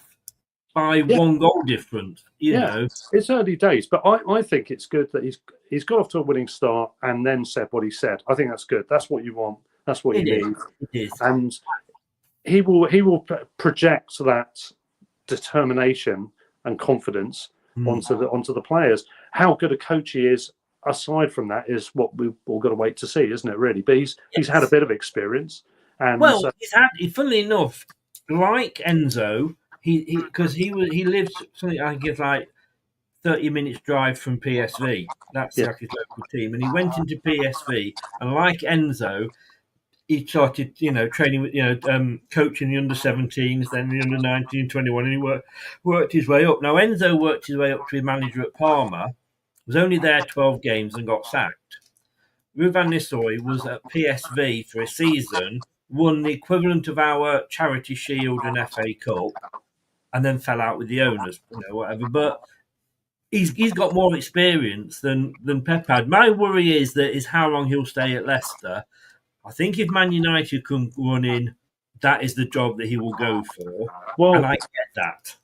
by one goal difference. You know, it's early days, but I think it's good that he's got off to a winning start and then said what he said. I think that's good. That's what you want. That's what you need. It is. And he will project that determination and confidence onto the players. How good a coach he is, aside from that, is what we've all got to wait to see, isn't it? Really, but he's had a bit of experience, and he's had. Funnily enough, like Enzo, because he lives something I guess like 30 minutes drive from PSV. That's like his local team, and he went into PSV, and like Enzo, he started, training with, coaching the under-17s, then the under-19, 21, and he worked his way up. Now, Enzo worked his way up to be manager at Parma, was only there 12 games and got sacked. Ruud van Nistelrooy was at PSV for a season, won the equivalent of our Charity Shield and FA Cup, and then fell out with the owners, whatever. But he's got more experience than Pep had. My worry is how long he'll stay at Leicester. I think if Man United come running, that is the job that he will go for. Well, and I get that.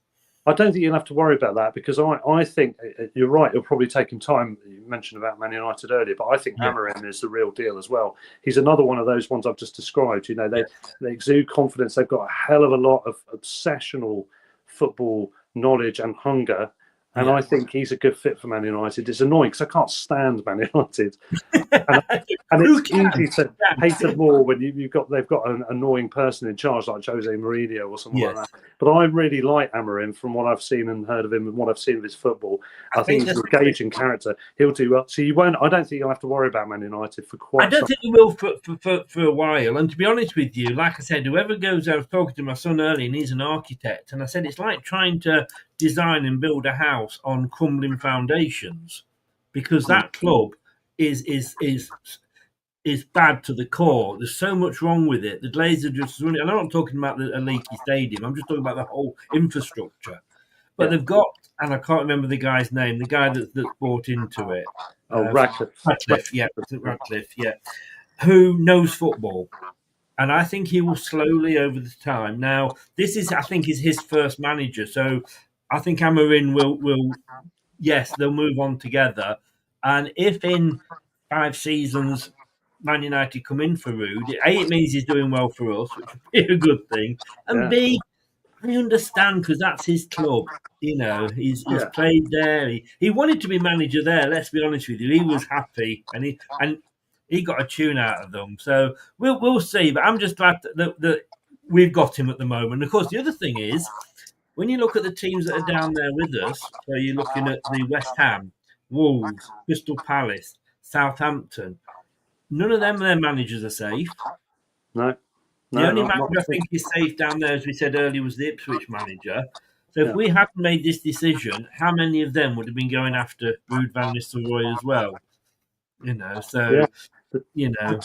I don't think you'll have to worry about that because I think you're right. It'll probably take him time. You mentioned about Man United earlier, but I think Amorim is the real deal as well. He's another one of those ones I've just described. They exude confidence. They've got a hell of a lot of obsessional football knowledge and hunger. And I think he's a good fit for Man United. It's annoying because I can't stand Man United, and it's easy to hate them more when they've got an annoying person in charge like Jose Mourinho or something like that. But I really like Amorim from what I've seen and heard of him and what I've seen of his football. I think he's an engaging character. He'll do well. So I don't think you'll have to worry about Man United for quite. I don't think he will for a while. And to be honest with you, like I said, whoever goes, I was talking to my son earlier, and he's an architect, and I said it's like trying to design and build a house on crumbling foundations, because that club is bad to the core. There's so much wrong with it. The Glazers are just running. I'm not talking about a leaky stadium. I'm just talking about the whole infrastructure. But they've got, and I can't remember the guy's name, the guy that's bought into it. Radcliffe. Radcliffe, yeah. Who knows football. and I think he will slowly over the time. Now, I think, is his first manager, so I think Amarin will yes, they'll move on together. And if in 5 seasons Man United come in for Ruud, A, it means he's doing well for us, which would be a good thing, and Yeah. B, I understand because that's his club. He's played there. He wanted to be manager there. Let's be honest with you. He was happy, and he got a tune out of them. So we'll see. But I'm just glad that we've got him at the moment. Of course, the other thing is when you look at the teams that are down there with us. So you're looking at the West Ham, Wolves, Crystal Palace, Southampton. None of them, their managers are safe. No. The only manager I think is safe down there, as we said earlier, was the Ipswich manager. So if we hadn't made this decision, how many of them would have been going after Ruud van Nistelrooy as well? The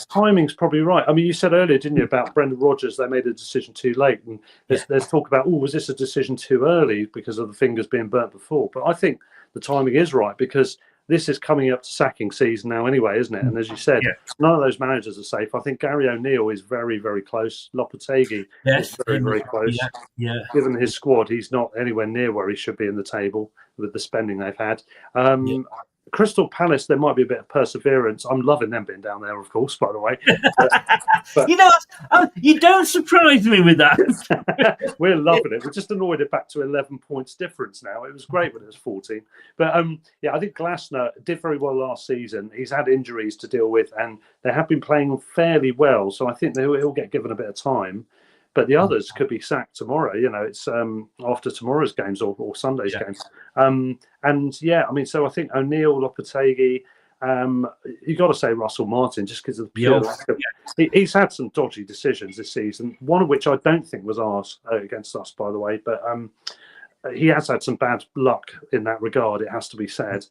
timing's probably right. I mean, you said earlier, didn't you, about Brendan Rodgers? They made a decision too late, and there's talk about, was this a decision too early because of the fingers being burnt before? But I think the timing is right because this is coming up to sacking season now anyway, isn't it? And as you said, none of those managers are safe. I think Gary O'Neill is very, very close. Lopetegui is very, very close. Given his squad, he's not anywhere near where he should be in the table with the spending they've had. Crystal Palace, there might be a bit of perseverance. I'm loving them being down there, of course, by the way. But you don't surprise me with that. We're loving it. We're just annoyed it back to 11 points difference now. It was great when it was 14. But I think Glasner did very well last season. He's had injuries to deal with, and they have been playing fairly well. So I think he'll get given a bit of time. But the others could be sacked tomorrow. It's after tomorrow's games or Sunday's games. So I think O'Neill, Lopetegui, you got to say Russell Martin just because of the pure lack of. He's had some dodgy decisions this season. One of which I don't think was ours against us, by the way. But he has had some bad luck in that regard. It has to be said,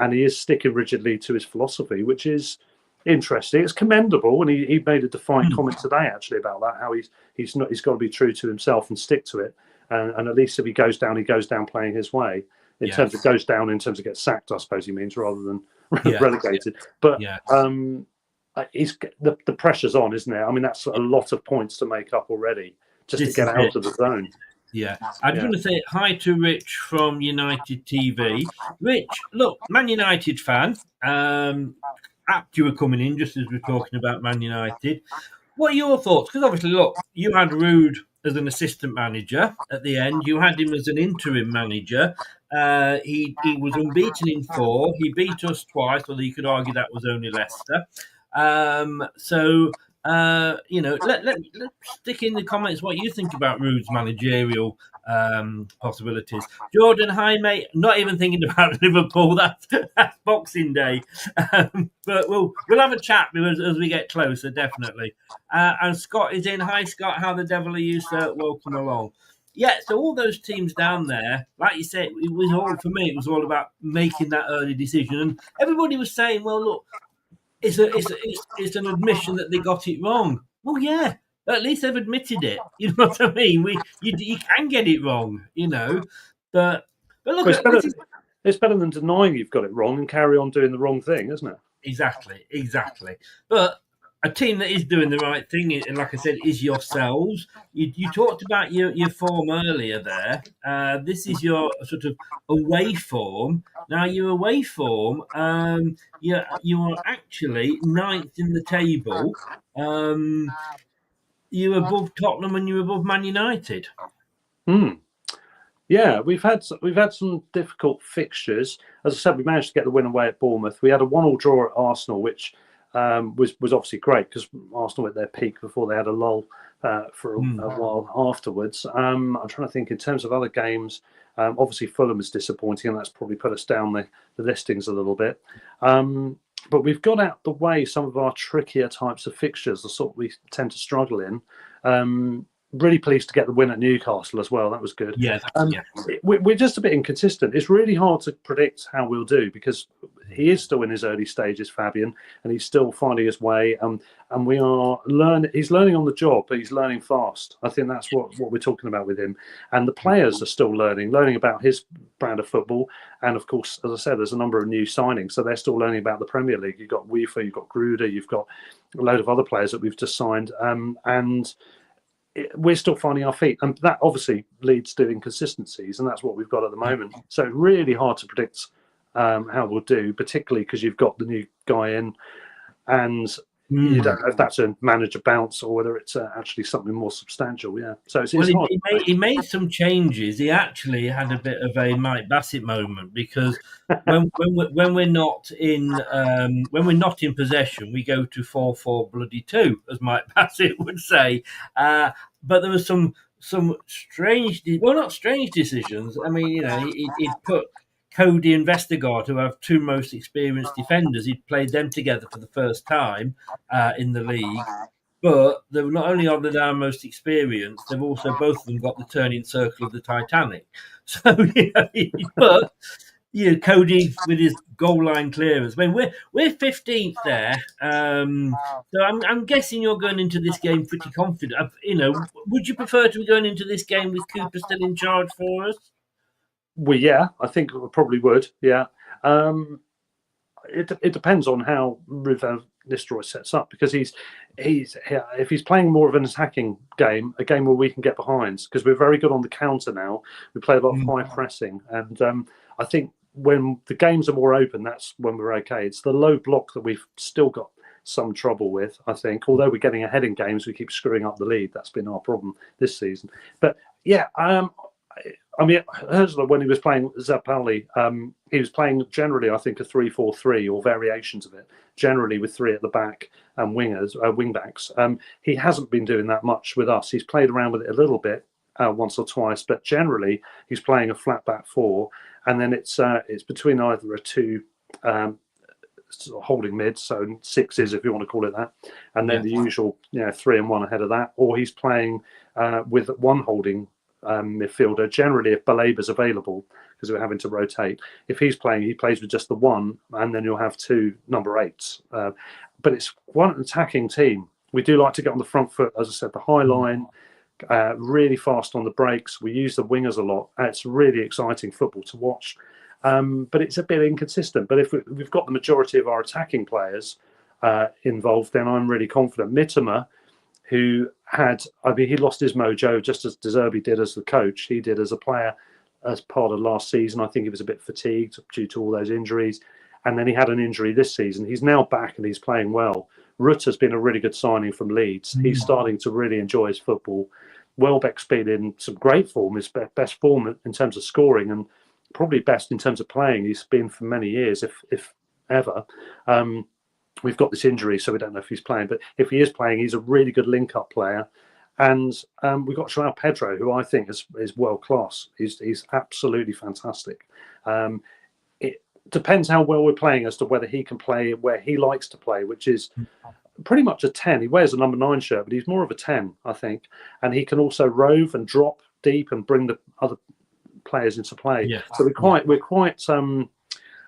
and he is sticking rigidly to his philosophy, which is interesting. It's commendable, and he made a defiant comment today actually about that. How he's got to be true to himself and stick to it. And at least if he goes down playing his way. In terms of gets sacked, I suppose he means, rather than relegated. But the pressure's on, isn't it? I mean, that's a lot of points to make up already just to get out of the zone. Yeah, I just want to say hi to Rich from United TV. Rich, look, Man United fan. Apt you were coming in just as we're talking about Man United. What are your thoughts? Because obviously, look, you had Ruud as an assistant manager at the end. You had him as an interim manager. He was unbeaten in 4. He beat us twice, although you could argue that was only Leicester. Let's stick in the comments what you think about Ruud's managerial possibilities. Jordan, hi mate. Not even thinking about Liverpool. That's Boxing Day, but we'll have a chat as we get closer, definitely. And Scott is in. Hi Scott, how the devil are you, sir? Welcome along. Yeah, so all those teams down there, like you said, it was all about making that early decision, and everybody was saying, well, look. It's an admission that they got it wrong. Well, yeah, at least they've admitted it. You know what I mean? You can get it wrong, But look, it's better than denying you've got it wrong and carry on doing the wrong thing, isn't it? Exactly. But a team that is doing the right thing, and like I said, is yourselves. You talked about your form earlier there. This is your sort of away form. Now, your away form, you are actually 9th in the table. You're above Tottenham and you're above Man United. Yeah, we've had some difficult fixtures. As I said, we managed to get the win away at Bournemouth. We had a 1-1 draw at Arsenal, which was obviously great because Arsenal at their peak before they had a lull for a while afterwards. I'm trying to think in terms of other games. Obviously, Fulham is disappointing, and that's probably put us down the listings a little bit. But we've got out the way some of our trickier types of fixtures, the sort we tend to struggle in. really pleased to get the win at Newcastle as well. That was good. Yeah, We're just a bit inconsistent. It's really hard to predict how we'll do because he is still in his early stages, Fabian, and he's still finding his way. And we are learning. He's learning on the job, but he's learning fast. I think that's what we're talking about with him. And the players are still learning about his brand of football. And of course, as I said, there's a number of new signings, so they're still learning about the Premier League. You've got Weaver, you've got Ruud, you've got a load of other players that we've just signed, and we're still finding our feet, and that obviously leads to inconsistencies, and that's what we've got at the moment. So really hard to predict how we'll do, particularly because you've got the new guy in, and you don't know if that's a manager bounce or whether it's actually something more substantial. Yeah, so it's hard. He made some changes. He actually had a bit of a Mike Bassett moment because when we're not in possession, we go to 4-4-2, as Mike Bassett would say. But there was some strange, not strange decisions. I mean, he'd put Cody and Vestergaard, who have two most experienced defenders, he'd played them together for the first time in the league. But they were not only are they our most experienced, they've also both of them got the turning circle of the Titanic. So, but Cody with his goal line clearance. I mean, we're 15th there. So I'm guessing you're going into this game pretty confident. Would you prefer to be going into this game with Cooper still in charge for us? Well, yeah, I think we probably would. Yeah, it depends on how Ruud van Nistelrooy sets up, because if he's playing more of an attacking game, a game where we can get behind, because we're very good on the counter now. We play a lot of high pressing, and I think when the games are more open, that's when we're okay. It's the low block that we've still got some trouble with, I think. Although we're getting ahead in games, we keep screwing up the lead. That's been our problem this season. But yeah, I mean, Herzler, when he was playing Zappalli, he was playing generally, I think, a 3-4-3 or variations of it, generally with three at the back and wing backs. He hasn't been doing that much with us. He's played around with it a little bit once or twice, but generally he's playing a flat back four, and then it's between either a two sort of holding mid, so sixes if you want to call it that, and then the usual 3 and 1 ahead of that, or he's playing with one holding midfielder, generally if Balaba's available, because we're having to rotate. If he's playing, he plays with just the one, and then you'll have two number 8s. But it's one attacking team. We do like to get on the front foot, as I said, the high line, really fast on the breaks. We use the wingers a lot. It's really exciting football to watch. But it's a bit inconsistent. But if we've got the majority of our attacking players involved, then I'm really confident. Mitoma, who he lost his mojo just as De Zerbi did as the coach. He did as a player as part of last season. I think he was a bit fatigued due to all those injuries. And then he had an injury this season. He's now back and he's playing well. Ruud has been a really good signing from Leeds. He's starting to really enjoy his football. Welbeck's been in some great form, his best form in terms of scoring, and probably best in terms of playing. He's been for many years, if ever. We've got this injury, so we don't know if he's playing. But if he is playing, he's a really good link-up player. And we've got João Pedro, who I think is world-class. He's absolutely fantastic. It depends how well we're playing as to whether he can play where he likes to play, which is pretty much a 10. He wears a number 9 shirt, but he's more of a 10, I think. And he can also rove and drop deep and bring the other players into play. Yeah. So we're quite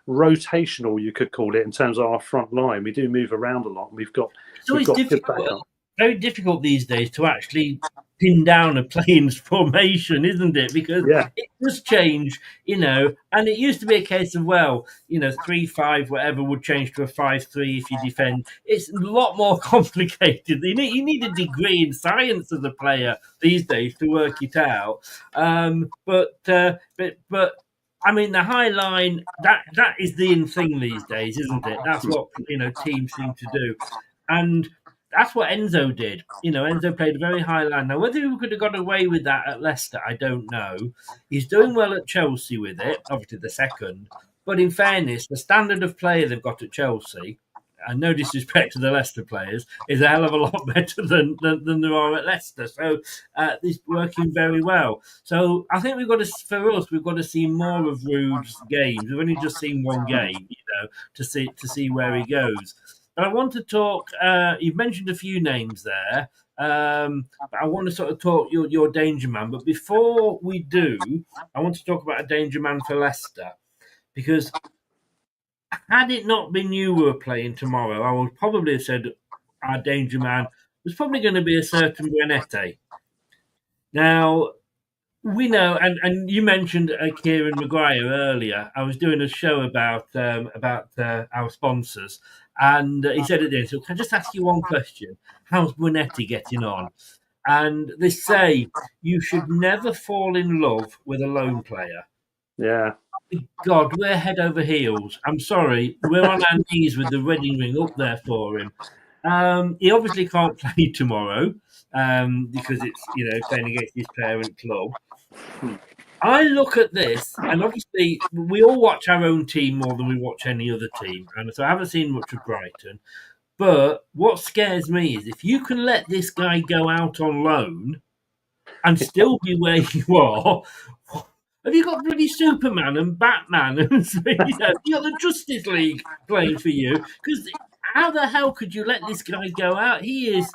rotational, you could call it, in terms of our front line. We do move around a lot, and we've got good backup. Very difficult these days to actually pin down a playing formation, isn't it? Because it does change, and it used to be a case of 3-5 whatever would change to a 5-3 if you defend. It's a lot more complicated. You need a degree in science as a player these days to work it out. But I mean, the high line, that is the in thing these days, isn't it? That's what, teams seem to do. And that's what Enzo did. Enzo played a very high line. Now, whether he could have got away with that at Leicester, I don't know. He's doing well at Chelsea with it, obviously the second. But in fairness, the standard of play they've got at Chelsea, and no disrespect to the Leicester players, is a hell of a lot better than there are at Leicester. So it's working very well. So I think we've got to see more of Ruud's games. We've only just seen one game, to see where he goes. But I want to talk. You've mentioned a few names there. But I want to sort of talk your danger man. But before we do, I want to talk about a danger man for Leicester, because had it not been you who were playing tomorrow, I would probably have said our danger man was probably going to be a certain Buenete. Now, we know, and you mentioned Kieran Maguire earlier. I was doing a show about our sponsors, and he said at the end, so can I just ask you one question? How's Buenete getting on? And they say you should never fall in love with a loan player. Yeah. God, we're head over heels. I'm sorry, we're on our knees with the wedding ring up there for him. He obviously can't play tomorrow because it's playing against his parent club. I look at this, and obviously we all watch our own team more than we watch any other team, and so I haven't seen much of Brighton. But what scares me is if you can let this guy go out on loan and still be where you are. Have you got bloody Superman and Batman and you got the Justice League playing for you? Because how the hell could you let this guy go out? He is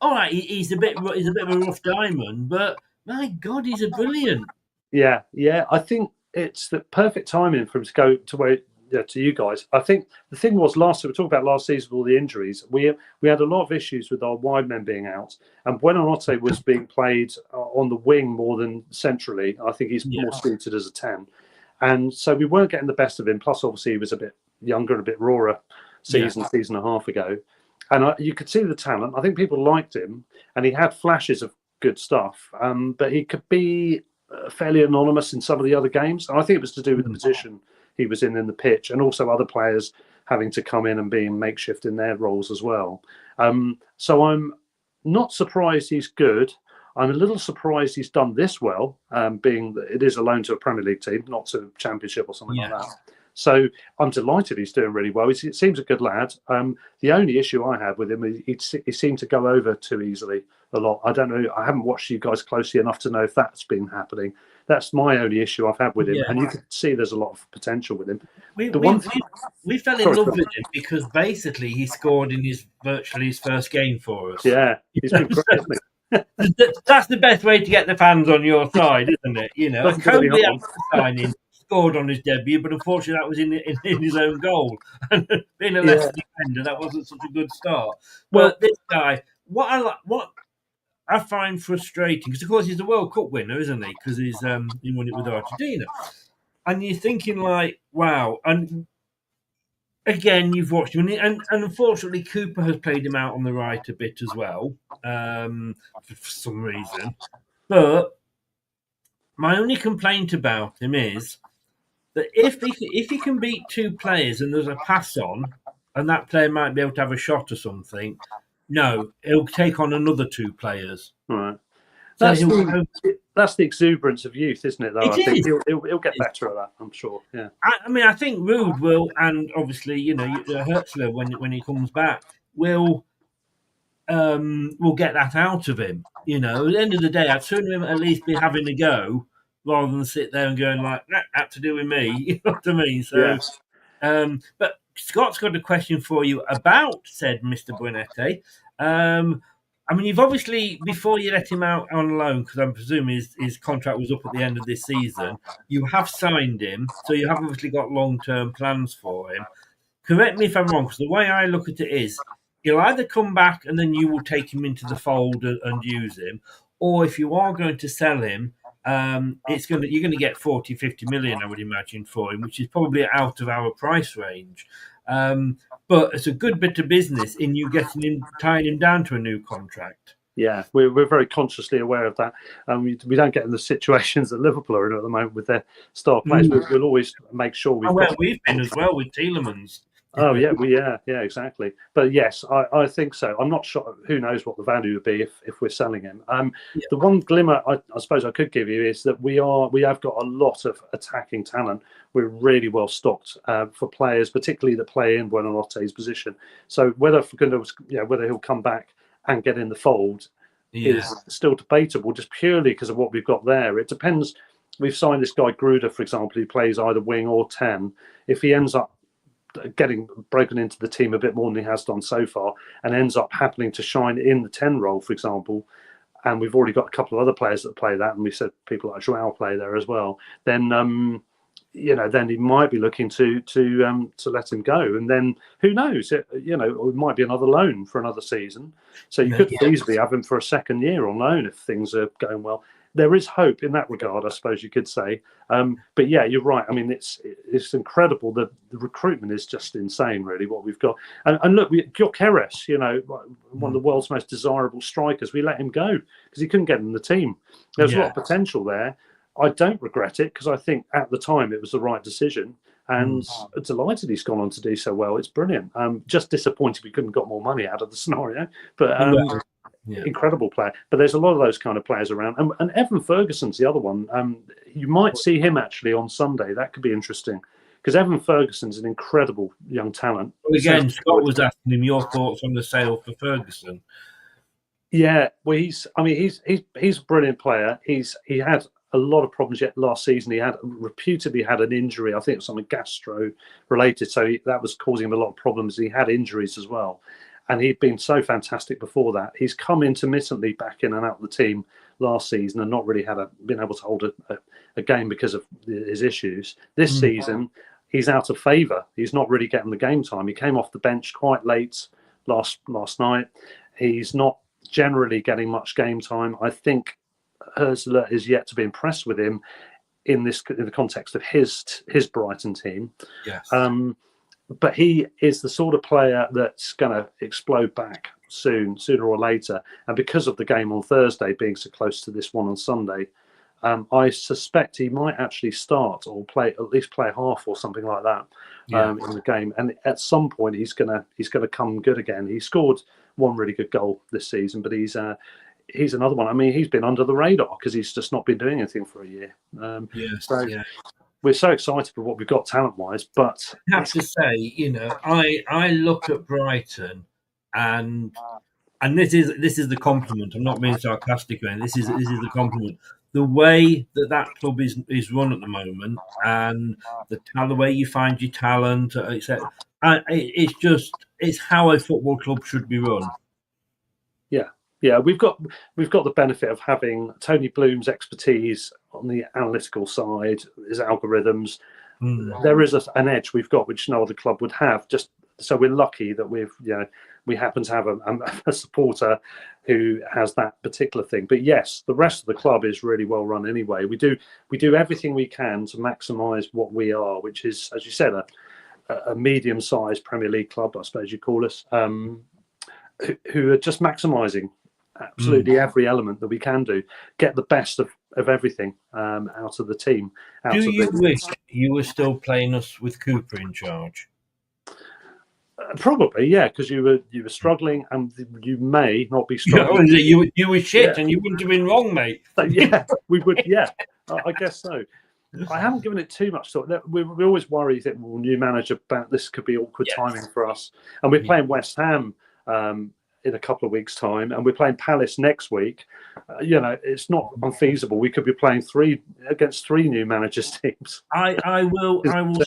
all right. He's a bit of a rough diamond, but my God, he's a brilliant. Yeah. I think it's the perfect timing for him to go to where. Yeah, to you guys. I think the thing was we talked about last season with all the injuries. We had a lot of issues with our wide men being out, and Buenanotte was being played on the wing more than centrally. I think he's more suited as a 10, and so we weren't getting the best of him. Plus, obviously, he was a bit younger and a bit rawer season and a half ago, and you could see the talent. I think people liked him, and he had flashes of good stuff, but he could be fairly anonymous in some of the other games, and I think it was to do with the position he was in the pitch, and also other players having to come in and being makeshift in their roles as well. So I'm not surprised he's good. I'm a little surprised he's done this well, being that it is a loan to a Premier League team, not to a Championship or something like that. So I'm delighted he's doing really well. He seems a good lad. The only issue I had with him is he seemed to go over too easily a lot. I don't know. I haven't watched you guys closely enough to know if that's been happening. That's my only issue I've had with him. And you can see there's a lot of potential with him. We fell in love with him because basically he scored in virtually his first game for us. Yeah, he's been great, isn't he? That's the best way to get the fans on your side, isn't it? Kobe signing scored on his debut, but unfortunately that was in his own goal. And being a Leicester defender, that wasn't such a good start. But this guy, what I find frustrating, because of course he's a World Cup winner, isn't he? Because he won it with Argentina, and you're thinking like, wow. And again, you've watched him, and unfortunately, Cooper has played him out on the right a bit as well, for some reason. But my only complaint about him is that if he can beat two players and there's a pass on, and that player might be able to have a shot or something. No, he'll take on another two players. Right. So That's the exuberance of youth, isn't it? Though I think he'll get better at that. I'm sure. Yeah. I think Ruud will, and obviously, Hertzler when he comes back will get that out of him. At the end of the day, I'd sooner him at least be having a go rather than sit there and going like that to do with me. You know what I mean? So, but Scott's got a question for you about said Mr. Buenete. You've obviously, before you let him out on loan, because I'm presuming his contract was up at the end of this season, you have signed him, so you have obviously got long-term plans for him. Correct me if I'm wrong, because the way I look at it is, he'll either come back and then you will take him into the fold and use him, or if you are going to sell him, you're going to get 40, 50 million, I would imagine, for him, which is probably out of our price range. But it's a good bit of business in you tying him down to a new contract. Yeah, we're very consciously aware of that. We don't get in the situations that Liverpool are in at the moment with their star players. We'll always make sure we've been as well with Tielemans. Oh yeah, exactly. But yes, I think so. I'm not sure. Who knows what the value would be if we're selling him. The one glimmer I suppose I could give you is that we have got a lot of attacking talent. We're really well stocked for players, particularly that play in Buenanotte's position. So whether he'll come back and get in the fold is still debatable, just purely because of what we've got there. It depends. We've signed this guy Gruder, for example, who plays either wing or 10. If he ends up getting broken into the team a bit more than he has done so far, and ends up happening to shine in the 10 role, for example, and we've already got a couple of other players that play that, and we said people like Joao play there as well, then then he might be looking to let him go, and then who knows? It might be another loan for another season. So you could easily have him for a second year on loan if things are going well. There is hope in that regard, I suppose you could say. But yeah, you're right. I mean, it's incredible. The recruitment is just insane, really, what we've got. And look, Gyökeres, one of the world's most desirable strikers, we let him go because he couldn't get in the team. There's a lot of potential there. I don't regret it because I think at the time it was the right decision, and delighted he's gone on to do so well. It's brilliant. Just disappointed we couldn't got more money out of the scenario, but incredible player. But there's a lot of those kind of players around, and Evan Ferguson's the other one. You might see him actually on Sunday. That could be interesting because Evan Ferguson's an incredible young talent. Well, again, Scott was asking him your thoughts on the sale for Ferguson. Yeah, well, he's a brilliant player. He had a lot of problems yet last season. He had reputedly had an injury. I think it was something gastro related, so that was causing him a lot of problems. He had injuries as well, and he'd been so fantastic before that. He's come intermittently back in and out of the team last season and not really been able to hold a game because of his issues. This season, he's out of favour. He's not really getting the game time. He came off the bench quite late last night. He's not generally getting much game time. I think Ursula is yet to be impressed with him in the context of his Brighton team. Yes. But he is the sort of player that's going to explode back sooner or later. And because of the game on Thursday being so close to this one on Sunday, I suspect he might actually start or at least play half or something like that in the game. And at some point, he's gonna come good again. He scored one really good goal this season, but he's another one. I mean, he's been under the radar because he's just not been doing anything for a year. We're so excited for what we've got talent-wise, but I have to say, I look at Brighton, and this is the compliment. I'm not being sarcastic, man. This is the compliment. The way that club is run at the moment, and the way you find your talent, etc. It's how a football club should be run. Yeah, we've got the benefit of having Tony Bloom's expertise on the analytical side, his algorithms. There is an edge we've got which no other club would have. Just so we're lucky that we happen to have a supporter who has that particular thing. But yes, the rest of the club is really well run anyway. We do everything we can to maximise what we are, which is, as you said, a medium-sized Premier League club, I suppose you call us, who are just maximising absolutely every element that we can do, get the best of everything out of the team. Do you wish you were still playing us with Cooper in charge? Probably, yeah, because you were struggling, and you may not be struggling. You were shit, and you wouldn't have been wrong, mate. Yeah, we would. Yeah, I guess so. I haven't given it too much thought. We always worry that new manager, this could be awkward timing for us, and we're playing West Ham in a couple of weeks' time, and we're playing Palace next week. It's not unfeasible. We could be playing against three new managers' teams. I will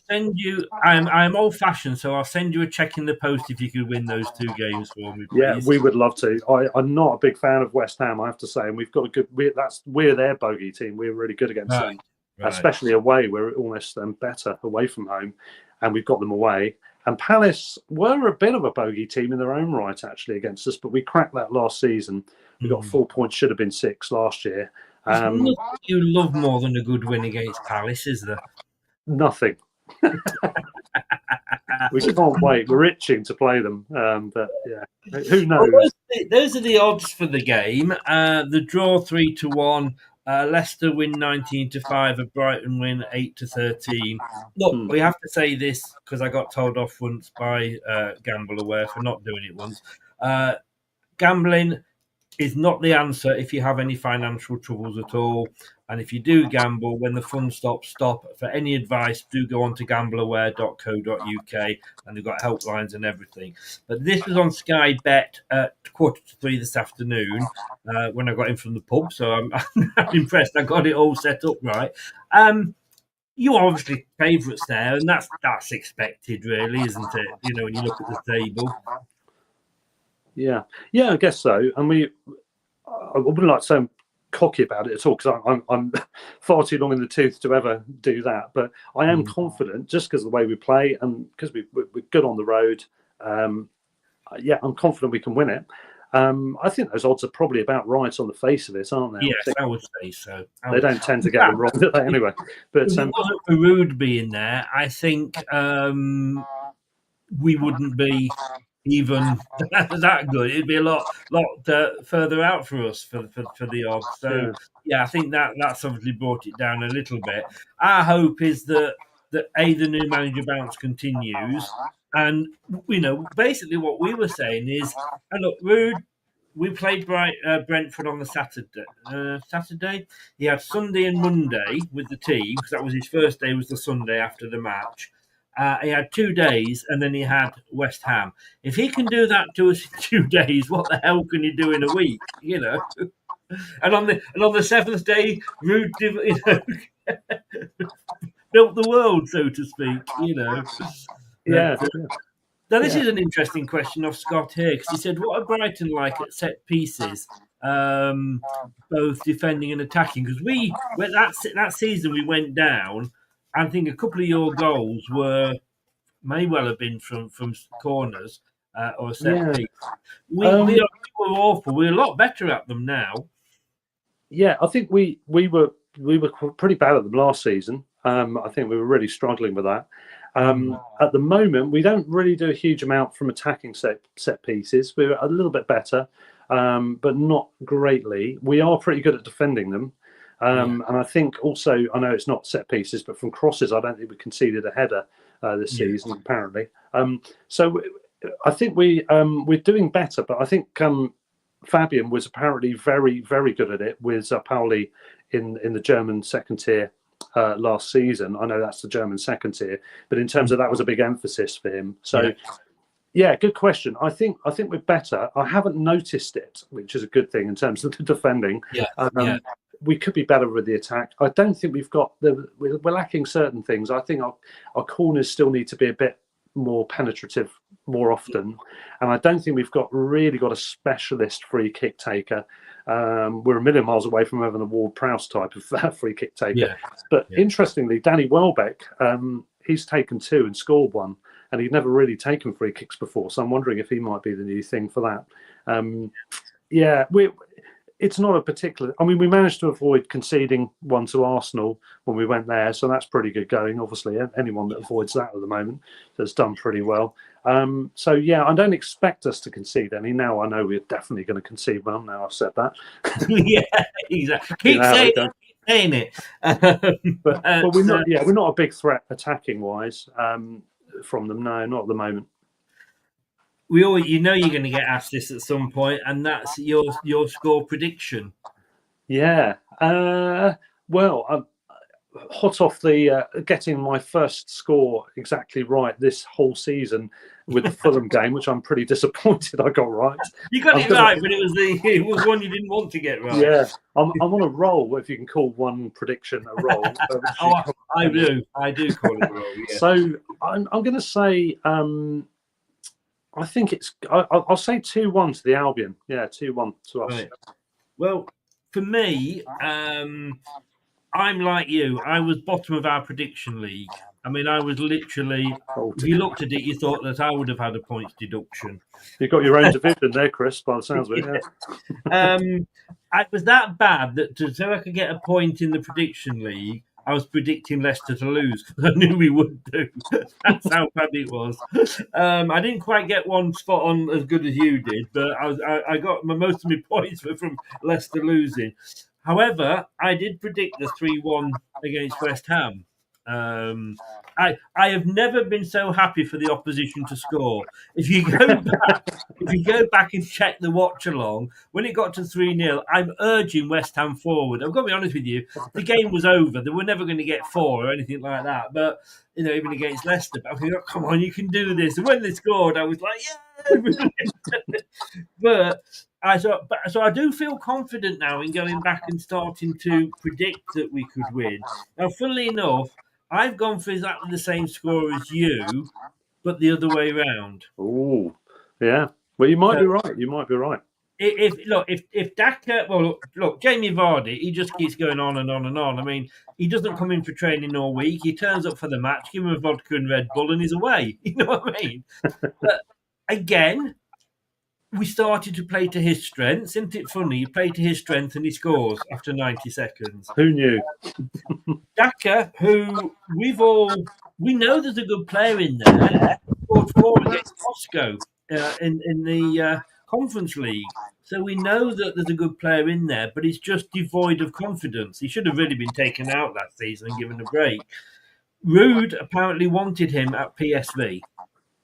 send you. I'm old-fashioned, so I'll send you a check in the post if you could win those two games for me, please. Yeah, we would love to. I'm not a big fan of West Ham, I have to say, and we've got a good. We're their bogey team. We're really good against them, especially away. We're almost better away from home, and we've got them away. And Palace were a bit of a bogey team in their own right, actually, against us, but we cracked that last season. We got 4 points, should have been 6 last year. You love more than a good win against Palace, is there? Nothing. We can't wait. We're itching to play them. But yeah, who knows? Well, those are the odds for the game. The draw 3-1. Leicester win 19-5, and Brighton win 8-13. Look, we have to say this because I got told off once by Gambleware for not doing it once. Gambling is not the answer if you have any financial troubles at all. And if you do gamble, when the fun stops, stop. For any advice, do go on to gambleaware.co.uk, and they've got helplines and everything. But this was on Sky Bet at 2:45 this afternoon when I got in from the pub, so I'm impressed. I got it all set up right. you are obviously favourites there, and that's expected, really, isn't it? You know, when you look at the table. Yeah, I guess so. And I wouldn't like to sound cocky about it at all, because I'm far too long in the tooth to ever do that. But I am confident, just because of the way we play and because we're good on the road. I'm confident we can win it. I think those odds are probably about right on the face of it, aren't they? Yes, I would say so. They don't tend to get them wrong, do they, anyway? But if it wasn't for Ruud being there, I think we wouldn't be even that good. It'd be a lot further out for us for the odds. So I think that's obviously brought it down a little bit. Our hope is that the new manager bounce continues, and basically what we were saying is, and look, Ruud. We played Brentford on the Saturday. He had Sunday and Monday with the team, because that was his first day, was the Sunday after the match. He had 2 days, and then he had West Ham. If he can do that to us in 2 days, what the hell can he do in a week? And on the seventh day, Ruud built the world, so to speak. Yeah. Now, this is an interesting question of Scott here, because he said, what are Brighton like at set pieces, both defending and attacking? Because that season we went down, I think a couple of your goals may well have been from corners or set piece. We were awful. We're a lot better at them now. Yeah, I think we were pretty bad at them last season. I think we were really struggling with that. At the moment, we don't really do a huge amount from attacking set pieces. We're a little bit better, but not greatly. We are pretty good at defending them. And I think also, I know it's not set pieces, but from crosses, I don't think we conceded a header this season, apparently. So I think we're doing better, but I think Fabian was apparently very, very good at it with Pauli in the German second tier last season. I know that's the German second tier, but in terms of that was a big emphasis for him. So yeah, good question. I think we're better. I haven't noticed it, which is a good thing in terms of the defending. We could be better with the attack. I don't think we've got we're lacking certain things. I think our corners still need to be a bit more penetrative more often, and I don't think we've really got a specialist free kick taker. We're a million miles away from having a Ward-Prowse type of free kick taker. But interestingly, Danny Welbeck, he's taken 2 and scored 1, and he'd never really taken free kicks before. So I'm wondering if he might be the new thing for that. It's not a particular... I mean, we managed to avoid conceding 1 to Arsenal when we went there, so that's pretty good going. Obviously, anyone that avoids that at the moment has done pretty well. I don't expect us to concede any. Now I know we're definitely going to concede one. Now I've said that. Yeah, exactly. Keep saying it. But we're not. Yeah, we're not a big threat attacking wise from them. No, not at the moment. You're going to get asked this at some point, and that's your score prediction. Yeah. Well, hot off the getting my first score exactly right this whole season with the Fulham game, which I'm pretty disappointed I got right. You got it right, but it was one you didn't want to get right. Yeah, I'm on a roll, if you can call one prediction a roll. I do call it a roll. Yeah. So I'm going to say. I think I'll say 2-1 to the Albion. Yeah, 2-1 to us. Right. Well, for me, I'm like you. I was bottom of our prediction league. I mean, I was literally... If you looked at it, you thought that I would have had a points deduction. You've got your own division there, Chris, by the sounds of it. Yeah. It was that bad that so I could get a point in the prediction league, I was predicting Leicester to lose because I knew we would do. That's how bad it was. I didn't quite get one spot on as good as you did, but I got most of my points were from Leicester losing. However, I did predict the 3-1 against West Ham. I have never been so happy for the opposition to score. If you go back and check the watch along, when it got to 3-0, I'm urging West Ham forward. I've got to be honest with you, the game was over. They were never going to get 4 or anything like that. But even against Leicester, I think, come on, you can do this. And when they scored, I was like, yeah. So I do feel confident now in going back and starting to predict that we could win. Now, funnily enough, I've gone for exactly the same score as you, but the other way round. Oh, yeah. Well, you might be right. You might be right. If Daka, well, look, Jamie Vardy, he just keeps going on and on and on. I mean, he doesn't come in for training all week. He turns up for the match, give him a vodka and Red Bull, and he's away. You know what I mean? But again, we started to play to his strengths. Isn't it funny? You play to his strength and he scores after 90 seconds. Who knew? Daka, who we know there's a good player in there, scored 4 against Moscow in the Conference League. So we know that there's a good player in there, but he's just devoid of confidence. He should have really been taken out that season and given a break. Ruud apparently wanted him at PSV.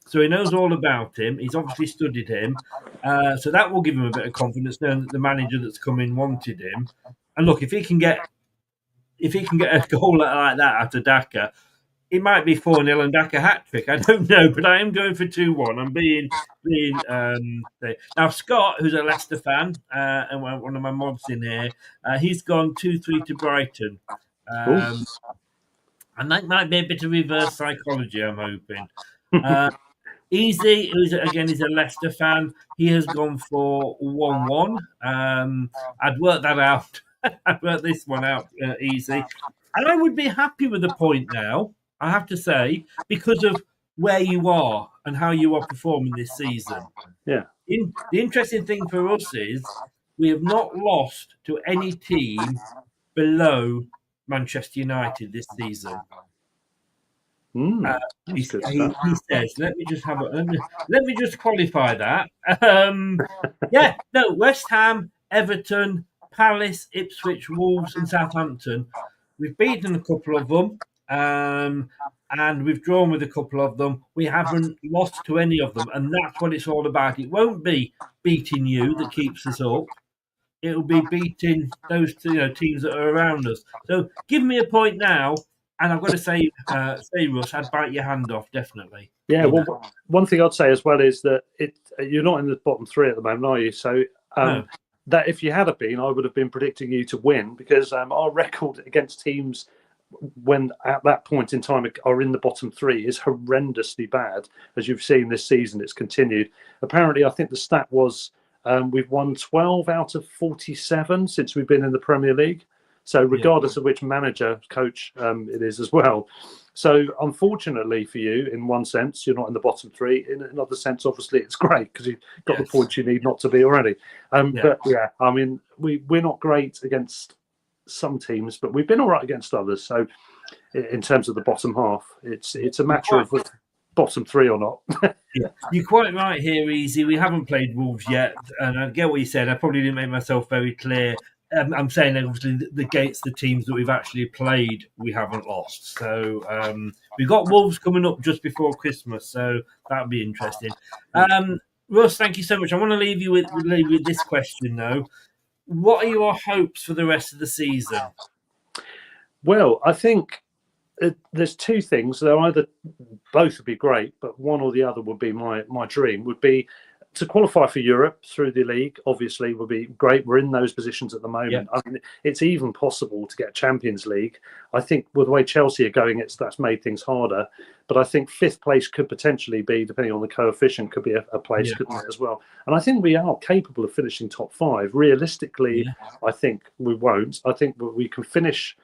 So he knows all about him. He's obviously studied him. So that will give him a bit of confidence knowing that the manager that's come in wanted him. And look, if he can get a goal like that out of Daka, it might be 4-0 and Daka hat-trick. I don't know, but I am going for 2-1. I'm being now Scott, who's a Leicester fan, and one of my mobs in here, he's gone 2-3 to Brighton. And that might be a bit of reverse psychology, I'm hoping. Easy, who's again is a Leicester fan. He has gone for 1-1. I'd work that out. I'd work this one out easy, and I would be happy with a point now. I have to say, because of where you are and how you are performing this season. Yeah. The interesting thing for us is we have not lost to any team below Manchester United this season. He says, let me just qualify that. West Ham, Everton, Palace, Ipswich, Wolves, and Southampton. We've beaten a couple of them, and we've drawn with a couple of them. We haven't lost to any of them, and that's what it's all about. It won't be beating you that keeps us up. It'll be beating those teams that are around us. So give me a point now. And I've got to say, Russ, I'd bite your hand off, definitely. Yeah, well, one thing I'd say as well is that you're not in the bottom 3 at the moment, are you? So that if you had been, I would have been predicting you to win, because our record against teams when at that point in time are in the bottom 3 is horrendously bad. As you've seen this season, it's continued. Apparently, I think the stat was we've won 12 out of 47 since we've been in the Premier League. So regardless of which manager, coach it is as well. So unfortunately for you, in one sense, you're not in the bottom 3. In another sense, obviously, it's great because you've got the points you need not to be already. But yeah, I mean, we're not great against some teams, but we've been all right against others. So in terms of the bottom half, it's a matter of bottom 3 or not. Yeah, you're quite right here, Easy. We haven't played Wolves yet. And I get what you said. I probably didn't make myself very clear. I'm saying obviously against the teams that we've actually played, we haven't lost. So we've got Wolves coming up just before Christmas, so that'll be interesting. Russ, thank you so much. I want to leave you with this question though. What are your hopes for the rest of the season? Well, I think there's 2 things. They're either both would be great, but one or the other would be my dream. Would be to qualify for Europe through the league, obviously, would be great. We're in those positions at the moment. Yeah. I mean, it's even possible to get Champions League. I think with the way Chelsea are going, that's made things harder. But I think 5th place could potentially be, depending on the coefficient, could be a place, couldn't it, as well? And I think we are capable of finishing top 5. Realistically, I think we won't. I think we can finish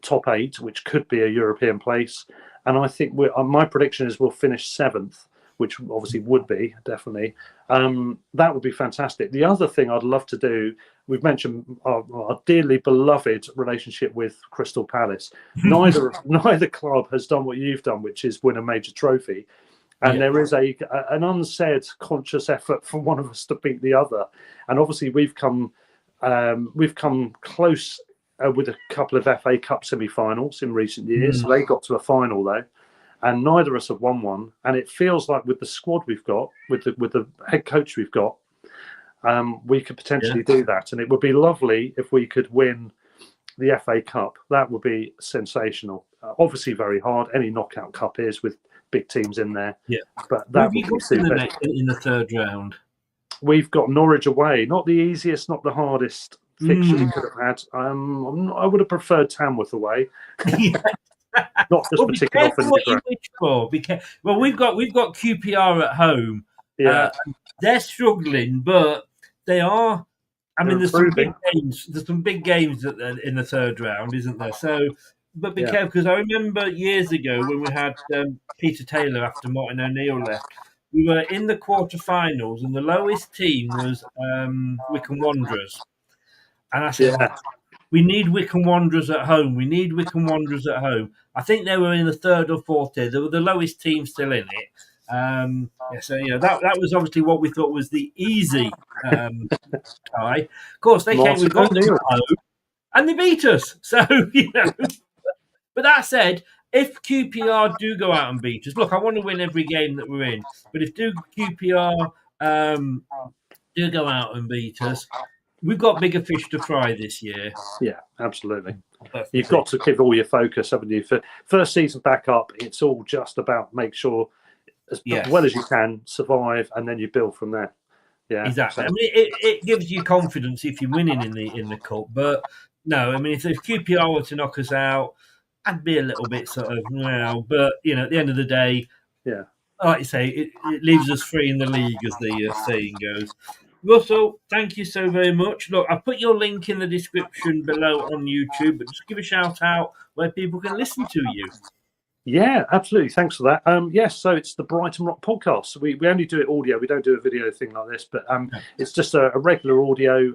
top 8, which could be a European place. And I think my prediction is we'll finish 7th. Which obviously would be, definitely. That would be fantastic. The other thing I'd love to do, we've mentioned our dearly beloved relationship with Crystal Palace. Neither club has done what you've done, which is win a major trophy. And there is an unsaid conscious effort from one of us to beat the other. And obviously we've come close with a couple of FA Cup semi-finals in recent years. They got to a final, though. And neither of us have won one. And it feels like with the squad we've got, with the head coach we've got, we could potentially do that. And it would be lovely if we could win the FA Cup. That would be sensational. Obviously very hard. Any knockout cup is with big teams in there. Yeah. But that would be super. In the 3rd round? We've got Norwich away. Not the easiest, not the hardest fixture we could have had. I would have preferred Tamworth away. not just Well, for be ticking off careful in what the you wish for. Well, we've got QPR at home. Yeah, They're struggling, but they are. I mean, They're there's some big improving. games. There's some big games in the third round, isn't there? So, but be Yeah. careful, because I remember years ago when we had Peter Taylor after Martin O'Neill left. We were in the quarterfinals, and the lowest team was Wycombe Wanderers. And I said, Yeah. we need Wycombe Wanderers at home. We need Wycombe Wanderers at home. I think they were in the third or fourth tier. They were the lowest team still in it. So that was obviously what we thought was the easy tie. Of course, we got them O'Neill. at home and they beat us. So But that said, if QPR do go out and beat us, look, I want to win every game that we're in. But if QPR do go out and beat us, we've got bigger fish to fry this year. Yeah, absolutely. You've got to give all your focus, haven't you? For first season back up, it's all just about make sure as well as you can survive, and then you build from there. Yeah, exactly. I mean, it gives you confidence if you're winning in the cup. But no, I mean, if QPR were to knock us out, I'd be a little bit sort of But at the end of the day, yeah, like you say, it leaves us free in the league, as the saying goes. Russell, thank you so very much. Look, I'll put your link in the description below on YouTube, but just give a shout out where people can listen to you. Yeah, absolutely. Thanks for that. Yes, so it's the Brighton Rock podcast. We only do it audio. We don't do a video thing like this, but it's just a regular audio,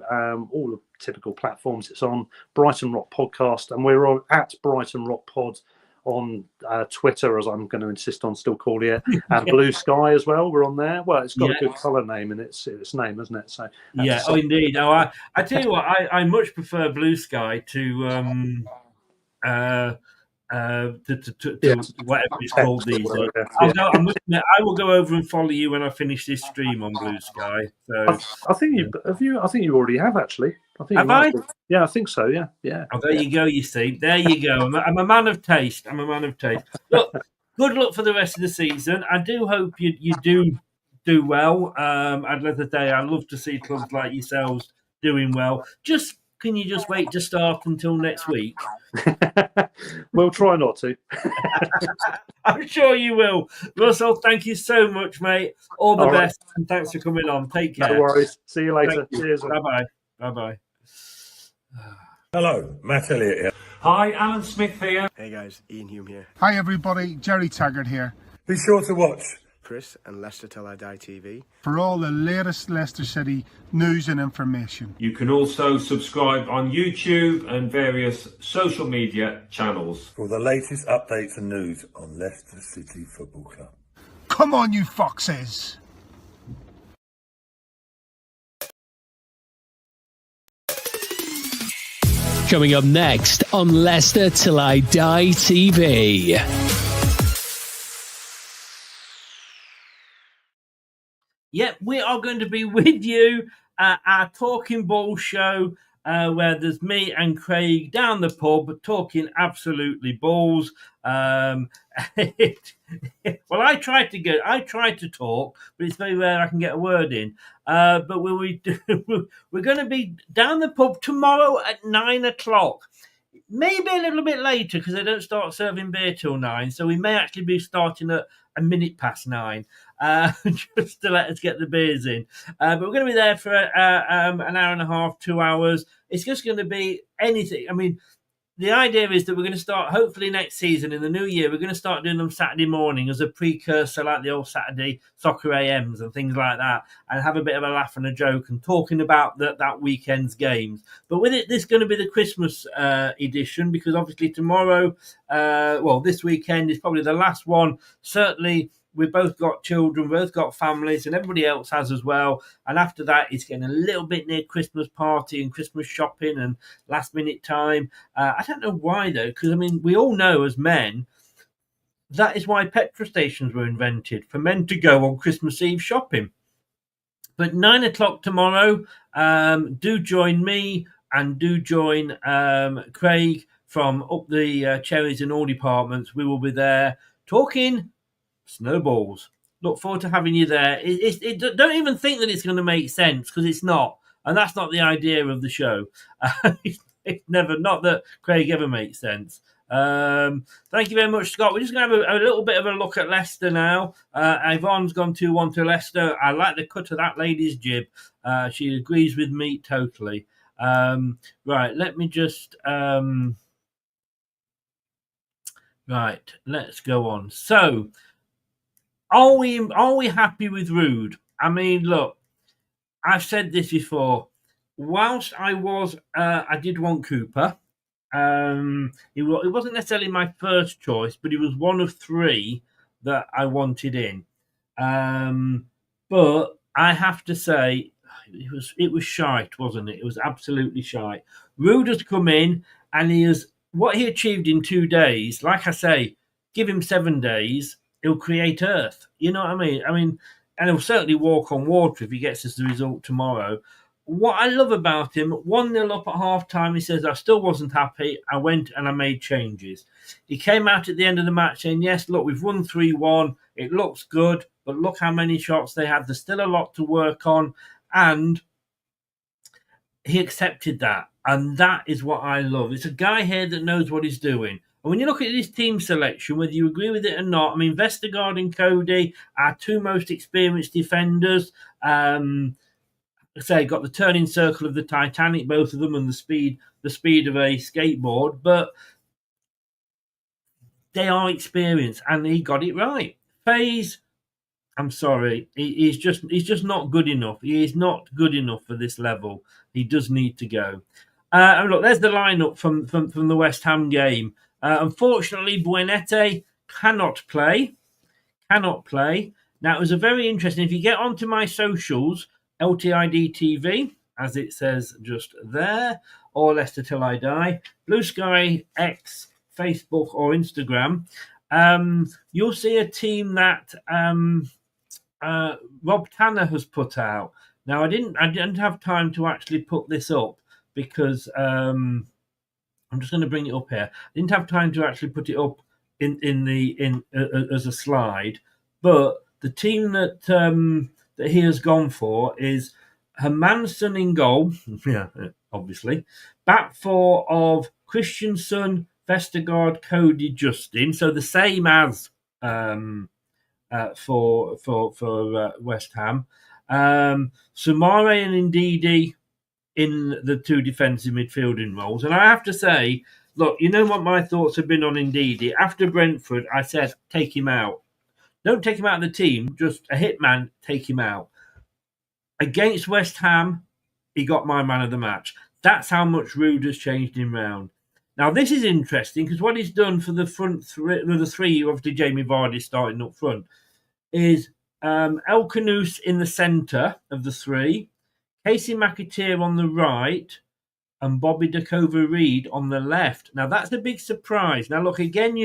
all the typical platforms it's on, Brighton Rock podcast, and we're on at Brighton Rock Pod on Twitter, as I'm going to insist on still calling it, and Blue Sky as well. We're on there. Well, it's got a good colour name in its name, hasn't it? So indeed. No, I tell you what, I much prefer Blue Sky to whatever it's called these days. I will go over and follow you when I finish this stream on Blue Sky. So I think you already have actually. Have I? Yeah, I think so. Yeah. Oh, there you go. You see, there you go. I'm a man of taste. Look, good luck for the rest of the season. I do hope you do well. I'd love to say I love to see clubs like yourselves doing well. Can you just wait to start until next week? We'll try not to. I'm sure you will. Russell, thank you so much, mate. All the best, and thanks for coming on. Take care. No worries. See you later. Cheers. Bye-bye. Hello, Matt Elliott here. Hi, Alan Smith here. Hey guys, Ian Hume here. Hi everybody, Jerry Taggart here. Be sure to watch Chris and Leicester Till I Die TV for all the latest Leicester City news and information. You can also subscribe on YouTube and various social media channels for the latest updates and news on Leicester City Football Club. Come on, you foxes! Coming up next on Leicester Till I Die TV. Yep, we are going to be with you at our Talking Ball show, where there's me and Craig down the pub talking absolutely balls. Well, I tried to talk, but it's very rare I can get a word in. But we're going to be down the pub tomorrow at 9:00. Maybe a little bit later because they don't start serving beer till 9, so we may actually be starting at a minute past 9, just to let us get the beers in. But we're going to be there for an hour and a half, 2 hours. It's just going to be anything. I mean, the idea is that we're going to start, hopefully next season, in the new year, we're going to start doing them Saturday morning as a precursor, like the old Saturday soccer AMs and things like that, and have a bit of a laugh and a joke and talking about that weekend's games. But with it, this is going to be the Christmas edition, because obviously tomorrow, this weekend is probably the last one. Certainly, we've both got children, both got families, and everybody else has as well. And after that, it's getting a little bit near Christmas party and Christmas shopping and last minute time. I don't know why, though, because, I mean, we all know as men, that is why petrol stations were invented, for men to go on Christmas Eve shopping. But 9:00 tomorrow, do join me and do join Craig from up the Cherries and all departments. We will be there talking snowballs. Look forward to having you there. Don't even think that it's going to make sense, because it's not, and that's not the idea of the show. It's never, not that Craig ever makes sense. Thank you very much, Scott. We're just going to have a little bit of a look at Leicester now. Yvonne's gone 2-1 to Leicester. I like the cut of that lady's jib. She agrees with me totally. Right, let me just... right, let's go on. So, are we happy with Ruud? I mean, look, I've said this before. Whilst I did want Cooper. It wasn't necessarily my first choice, but he was one of 3 that I wanted in. But I have to say, it was shite, wasn't it? It was absolutely shite. Ruud has come in, and what he achieved in 2 days. Like I say, give him 7 days, he'll create earth. You know what I mean? And he'll certainly walk on water if he gets us the result tomorrow. What I love about him, 1-0 up at half-time, he says, I still wasn't happy. I went and I made changes. He came out at the end of the match saying, yes, look, we've won 3-1. It looks good, but look how many shots they had. There's still a lot to work on. And he accepted that. And that is what I love. It's a guy here that knows what he's doing. And when you look at his team selection, whether you agree with it or not, Vestergaard and Cody, our 2 most experienced defenders, got the turning circle of the Titanic, both of them, and the speed of a skateboard, but they are experienced, and he got it right. Faze, I'm sorry, he's just not good enough. He is not good enough for this level. He does need to go. And look, there's the lineup from the West Ham game. Unfortunately, Buenete cannot play. Now, it was a very interesting. If you get onto my socials, LTID TV, as it says just there, or Leicester Till I Die, Blue Sky, X, Facebook, or Instagram, you'll see a team that Rob Tanner has put out. Now, I didn't have time to actually put this up because I'm just going to bring it up here. I didn't have time to actually put it up in as a slide, but the team that he has gone for is Hermansson in goal, yeah, obviously. Back 4 of Christensen, Vestergaard, Cody, Justin. So the same as for West Ham. Sumare and Ndidi in the 2 defensive midfielding roles. And I have to say, look, you know what my thoughts have been on Ndidi? After Brentford, I said, take him out. Don't take him out of the team, just a hitman, take him out. Against West Ham, he got my man of the match. That's how much Ruud has changed him round. Now, this is interesting because what he's done for the front 3, the 3, obviously Jamie Vardy starting up front, is El Kanous in the centre of the 3, Casey McAteer on the right, and Bobby Dakova-Reid on the left. Now, that's a big surprise. Now, look, again,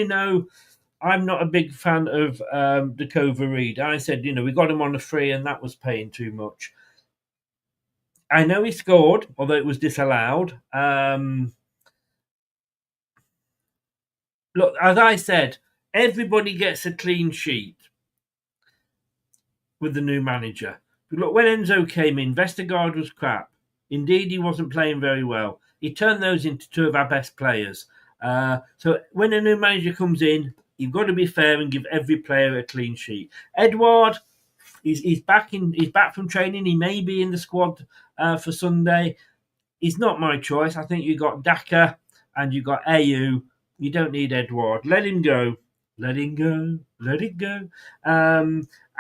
I'm not a big fan of Dakova-Reid. I said, we got him on a free and that was paying too much. I know he scored, although it was disallowed. Look, as I said, everybody gets a clean sheet with the new manager. But look, when Enzo came in, Vestergaard was crap. Indeed, he wasn't playing very well. He turned those into 2 of our best players. So when a new manager comes in, you've got to be fair and give every player a clean sheet. Edouard, he's back from training. He may be in the squad for Sunday. He's not my choice. I think you got Daka and you got Ayew. You don't need Edouard. Let him go. Let it go.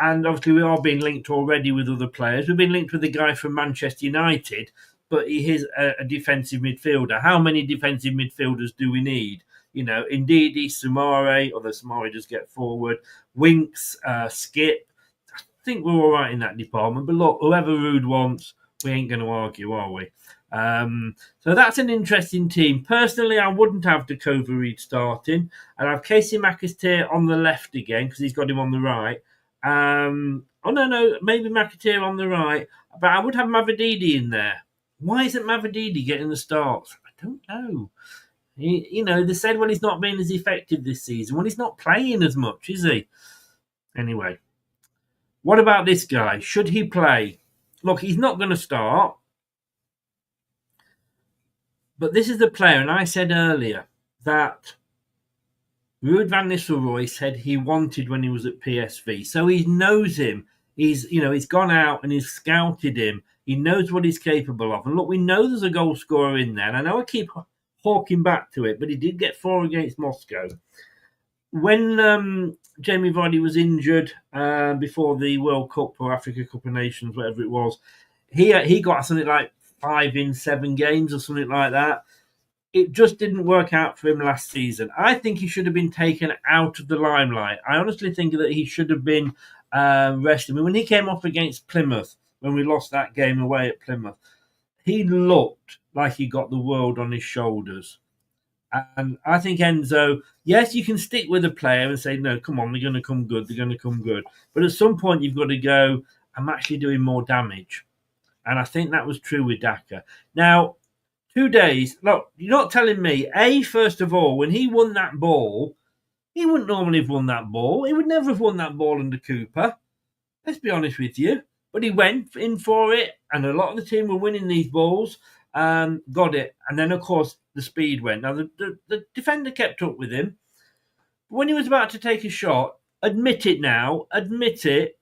And obviously we are being linked already with other players. We've been linked with the guy from Manchester United, but he is a defensive midfielder. How many defensive midfielders do we need? Ndidi, Sumare, although Sumare does get forward, Winks, Skip. I think we're all right in that department. But look, whoever Ruud wants, we ain't going to argue, are we? So that's an interesting team. Personally, I wouldn't have Dakova-Reid starting. I'd have Casey McAteer on the left again because he's got him on the right. Maybe McAteer on the right. But I would have Mavididi in there. Why isn't Mavididi getting the starts? I don't know. They said, well, he's not being as effective this season. Well, he's not playing as much, is he? Anyway, what about this guy? Should he play? Look, he's not going to start. But this is the player, and I said earlier that Ruud van Nistelrooy said he wanted when he was at PSV. So he knows him. He's gone out and he's scouted him. He knows what he's capable of. And look, we know there's a goal scorer in there. And I know I keep hawking back to it, but he did get 4 against Moscow. When Jamie Vardy was injured before the World Cup or Africa Cup of Nations, whatever it was, he got something like 5 in 7 games or something like that. It just didn't work out for him last season. I think he should have been taken out of the limelight. I honestly think that he should have been rested. I mean, when he came off against Plymouth, when we lost that game away at Plymouth, he looked like he got the world on his shoulders. And I think Enzo, yes, you can stick with a player and say, no, come on, they're going to come good. They're going to come good. But at some point, you've got to go, I'm actually doing more damage. And I think that was true with Daka. Now, 2 days, look, you're not telling me, first of all, when he won that ball, he wouldn't normally have won that ball. He would never have won that ball under Cooper. Let's be honest with you. But he went in for it, and a lot of the team were winning these balls, got it. And then, of course, the speed went. Now, the defender kept up with him. But when he was about to take a shot, admit it now, admit it,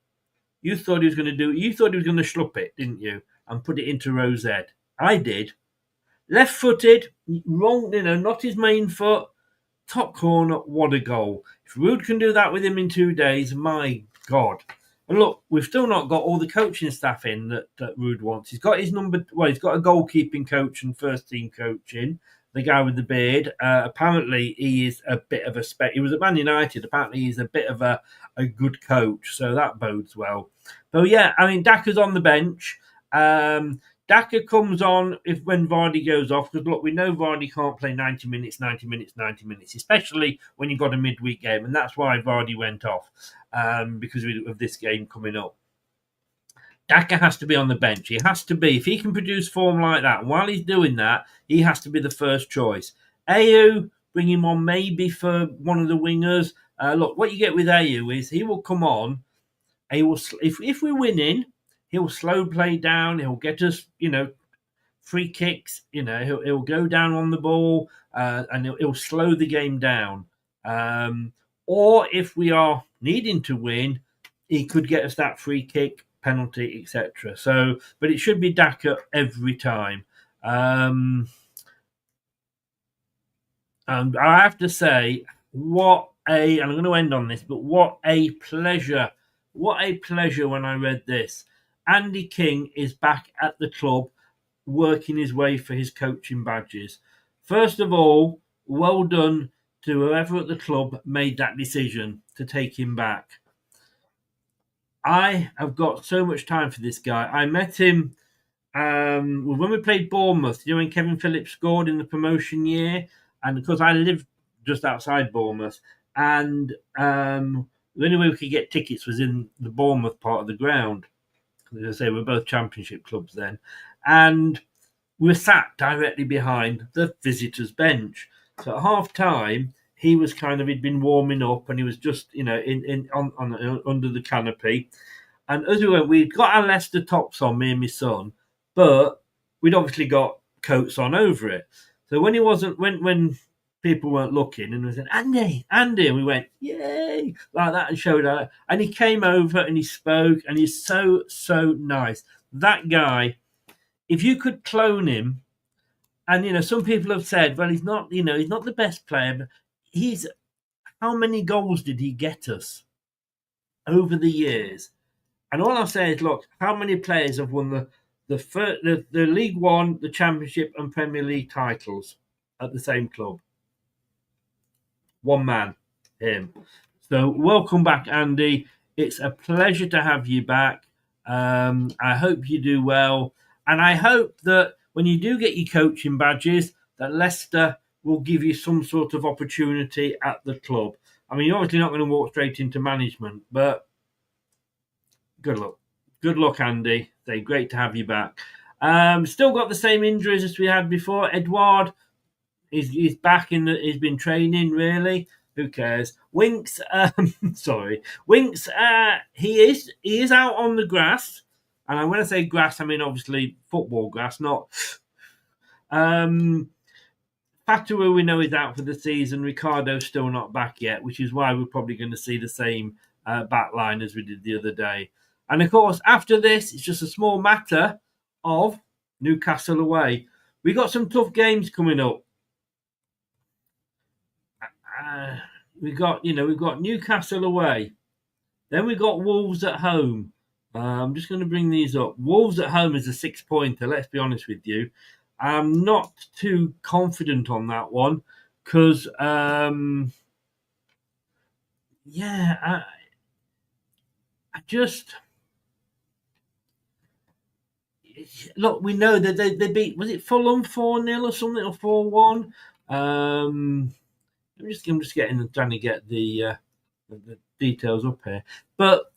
you thought he was going to do it. You thought he was going to schlup it, didn't you? And put it into Rose Ed. I did. Left-footed, wrong, not his main foot, top corner, what a goal. If Ruud can do that with him in 2 days, my God. And look, we've still not got all the coaching staff in that Ruud wants. He's got his he's got a goalkeeping coach and first-team coaching, the guy with the beard. Apparently, he is a bit of a spec. He was at Man United. Apparently, he's a bit of a good coach, so that bodes well. So, yeah, I mean, Daka's on the bench. Daka comes on when Vardy goes off, because, look, we know Vardy can't play 90 minutes, especially when you've got a midweek game, and that's why Vardy went off, because of this game coming up. Daka has to be on the bench. He has to be. If he can produce form like that, and while he's doing that, he has to be the first choice. Ayew, bring him on maybe for one of the wingers. Look, what you get with Ayew is he will come on, he will, if we're winning, he'll slow play down. He'll get us, free kicks. He'll go down on the ball and he'll slow the game down. Or if we are needing to win, he could get us that free kick, penalty, etc. So, but it should be Daka every time. And I have to say, and I'm going to end on this, but what a pleasure when I read this. Andy King is back at the club, working his way for his coaching badges. First of all, well done to whoever at the club made that decision to take him back. I have got so much time for this guy. I met him when we played Bournemouth, when Kevin Phillips scored in the promotion year. And of course, I lived just outside Bournemouth. And the only way we could get tickets was in the Bournemouth part of the ground. As I say, we're both championship clubs then. And we were sat directly behind the visitors' bench. So at half time, he was he'd been warming up and he was just, under the canopy. And as we went, we'd got our Leicester tops on, me and my son, but we'd obviously got coats on over it. So when when people weren't looking, and we said, Andy, and we went, yay, like that, and showed her. And he came over and he spoke, and he's so, so nice. That guy, if you could clone him, and, some people have said, well, he's not the best player, but how many goals did he get us over the years? And all I'll say is, look, how many players have won the League One, the Championship, and Premier League titles at the same club? One man, him. So welcome back, Andy. It's a pleasure to have you back. I hope you do well. And I hope that when you do get your coaching badges, that Leicester will give you some sort of opportunity at the club. I mean, you're obviously not going to walk straight into management, but good luck. Good luck, Andy. It's great to have you back. Still got the same injuries as we had before. Edouard, he's back he's been training, really. Who cares? Winks, Winks, he is out on the grass. And when I say grass, I mean obviously football grass, not Patawu, we know, is out for the season. Ricardo's still not back yet, which is why we're probably going to see the same back line as we did the other day. And, of course, after this, it's just a small matter of Newcastle away. We've got some tough games coming up. We've got Newcastle away. Then we've got Wolves at home. I'm just going to bring these up. Wolves at home is a 6-pointer, let's be honest with you. I'm not too confident on that one because, I just... Look, we know that they beat, was it Fulham 4-0 or something, or 4-1? I'm just trying to get the details up here. But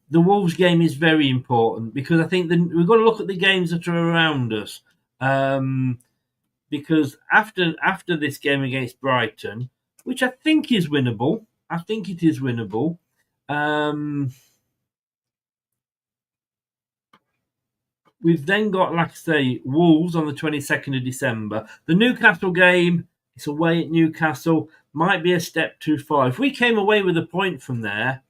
the Wolves game is very important because I think we've got to look at the games that are around us. Because after this game against Brighton, which I think is winnable, we've then got, like I say, Wolves on the 22nd of December. The Newcastle game, it's away at Newcastle, might be a step too far. If we came away with a point from there,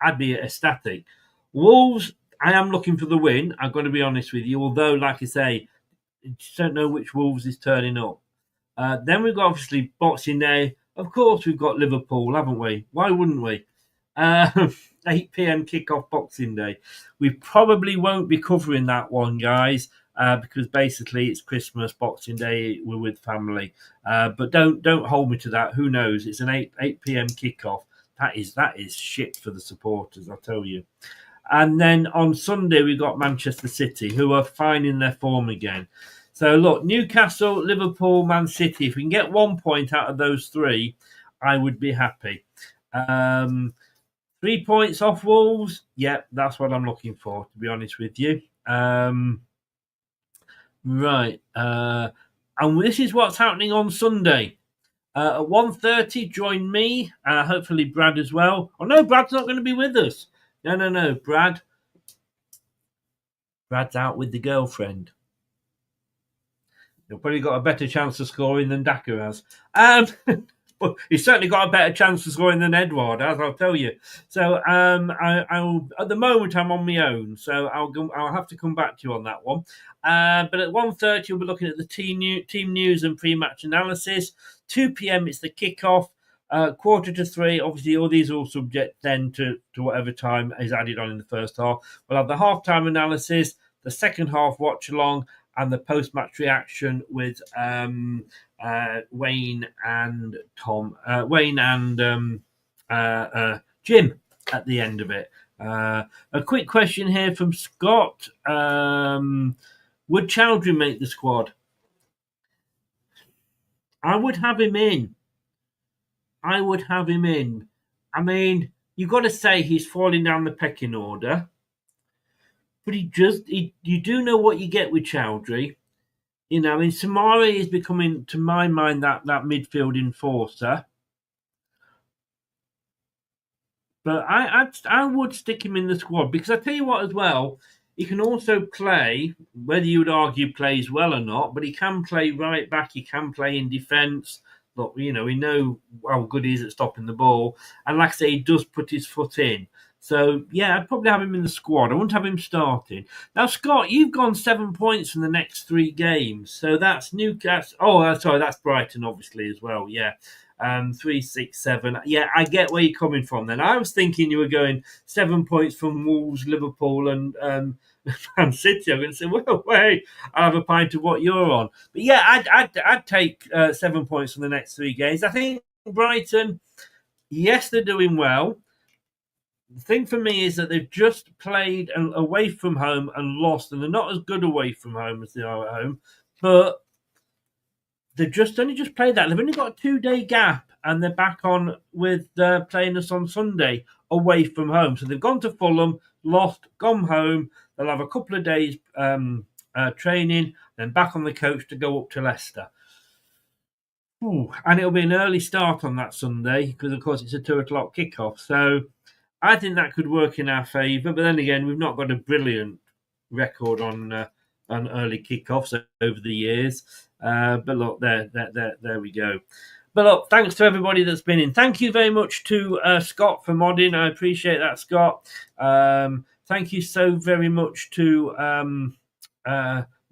I'd be ecstatic. Wolves, I am looking for the win, I've got to be honest with you, although, like I say, you just don't know which Wolves is turning up. Then we've got, obviously, Boxing Day. Of course, we've got Liverpool, haven't we? Why wouldn't we? 8 p.m. kickoff Boxing Day. We probably won't be covering that one, guys, because basically it's Christmas, Boxing Day, we're with family. But don't hold me to that. Who knows? It's an 8 p.m. kickoff. That is shit for the supporters, I'll tell you. And then on Sunday we've got Manchester City, who are finding their form again. So look, Newcastle, Liverpool, Man City. If we can get 1 point out of those three, I would be happy. 3 points off Wolves. Yeah, that's what I'm looking for, to be honest with you. Right. And this is what's happening on Sunday. At 1:30, join me. Hopefully Brad as well. Oh, no, Brad's not going to be with us. No. Brad's out with the girlfriend. He'll probably got a better chance of scoring than Daka has. Well, he's certainly got a better chance of scoring than Edward has, I'll tell you. So I'll at the moment I'm on my own, so I'll have to come back to you on that one. But at 1:30 we'll be looking at the team news and pre-match analysis. 2 p.m. it's the kickoff. 2:45, obviously all these are all subject then to whatever time is added on in the first half. We'll have the half-time analysis, the second half watch-along, and the post-match reaction with Wayne and Jim at the end of it. A quick question here from Scott. Would Chowdhury make the squad? I would have him in. I mean, you've got to say he's falling down the pecking order. But you do know what you get with Chowdhury. You know, I mean, Samari is becoming, to my mind, that midfield enforcer. But I would stick him in the squad because I tell you what as well, he can also play, whether you would argue plays well or not, but he can play right back, he can play in defence. Look, you know, we know how good he is at stopping the ball. And like I say, he does put his foot in. So, yeah, I'd probably have him in the squad. I wouldn't have him starting. Now, Scott, you've gone 7 points in the next 3 games. So that's Newcastle. Oh, sorry, that's Brighton, obviously, as well. Yeah. 3, 6, 7. Yeah, I get where you're coming from then. I was thinking you were going 7 points from Wolves, Liverpool, and Man City. I'm going to say, well, wait, I'll have a pint of what you're on. But yeah, I'd take 7 points from the next 3 games. I think Brighton, yes, they're doing well. The thing for me is that they've just played away from home and lost, and they're not as good away from home as they are at home. But they've only just played that. They've only got a 2-day gap, and they're back on with playing us on Sunday away from home. So they've gone to Fulham, lost, gone home. They'll have a couple of days training, then back on the coach to go up to Leicester. Ooh, and it'll be an early start on that Sunday because, of course, it's a 2 o'clock kickoff. So I think that could work in our favour. But then again, we've not got a brilliant record on and early kickoffs over the years. But look, there we go. But look, thanks to everybody that's been in. Thank you very much to Scott for modding. I appreciate that, Scott. Thank you so very much to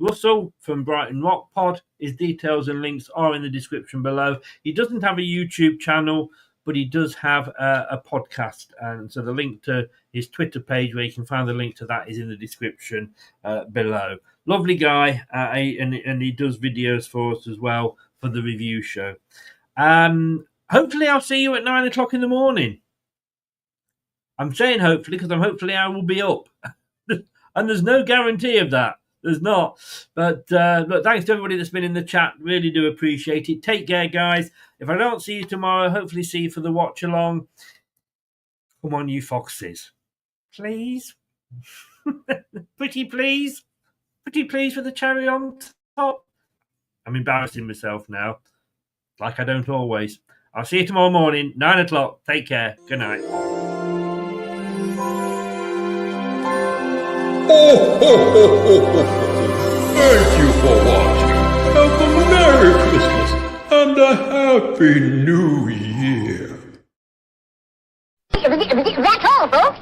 Russell from Brighton Rock Pod. His details and links are in the description below. He doesn't have a YouTube channel, but he does have a podcast. And so the link to his Twitter page, where you can find the link to that, is in the description below. Lovely guy, and he does videos for us as well for the review show. Hopefully I'll see you at 9 o'clock in the morning. I'm saying hopefully because hopefully I will be up. And there's no guarantee of that. There's not. But thanks to everybody that's been in the chat. Really do appreciate it. Take care, guys. If I don't see you tomorrow, hopefully see you for the watch along. Come on, you foxes. Please. Pretty please. Pretty please with the cherry on top. I'm embarrassing myself now. Like I don't always. I'll see you tomorrow morning, 9 o'clock. Take care. Good night. Thank you for watching. Have a Merry Christmas and a Happy New Year. That's all, folks.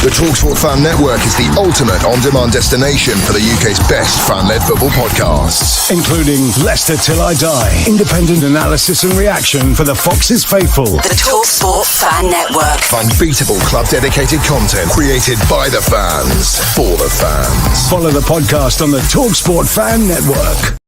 The TalkSport Fan Network is the ultimate on-demand destination for the UK's best fan-led football podcasts, including Leicester Till I Die, independent analysis and reaction for the Foxes faithful. The TalkSport Fan Network. Unbeatable club-dedicated content created by the fans, for the fans. Follow the podcast on the TalkSport Fan Network.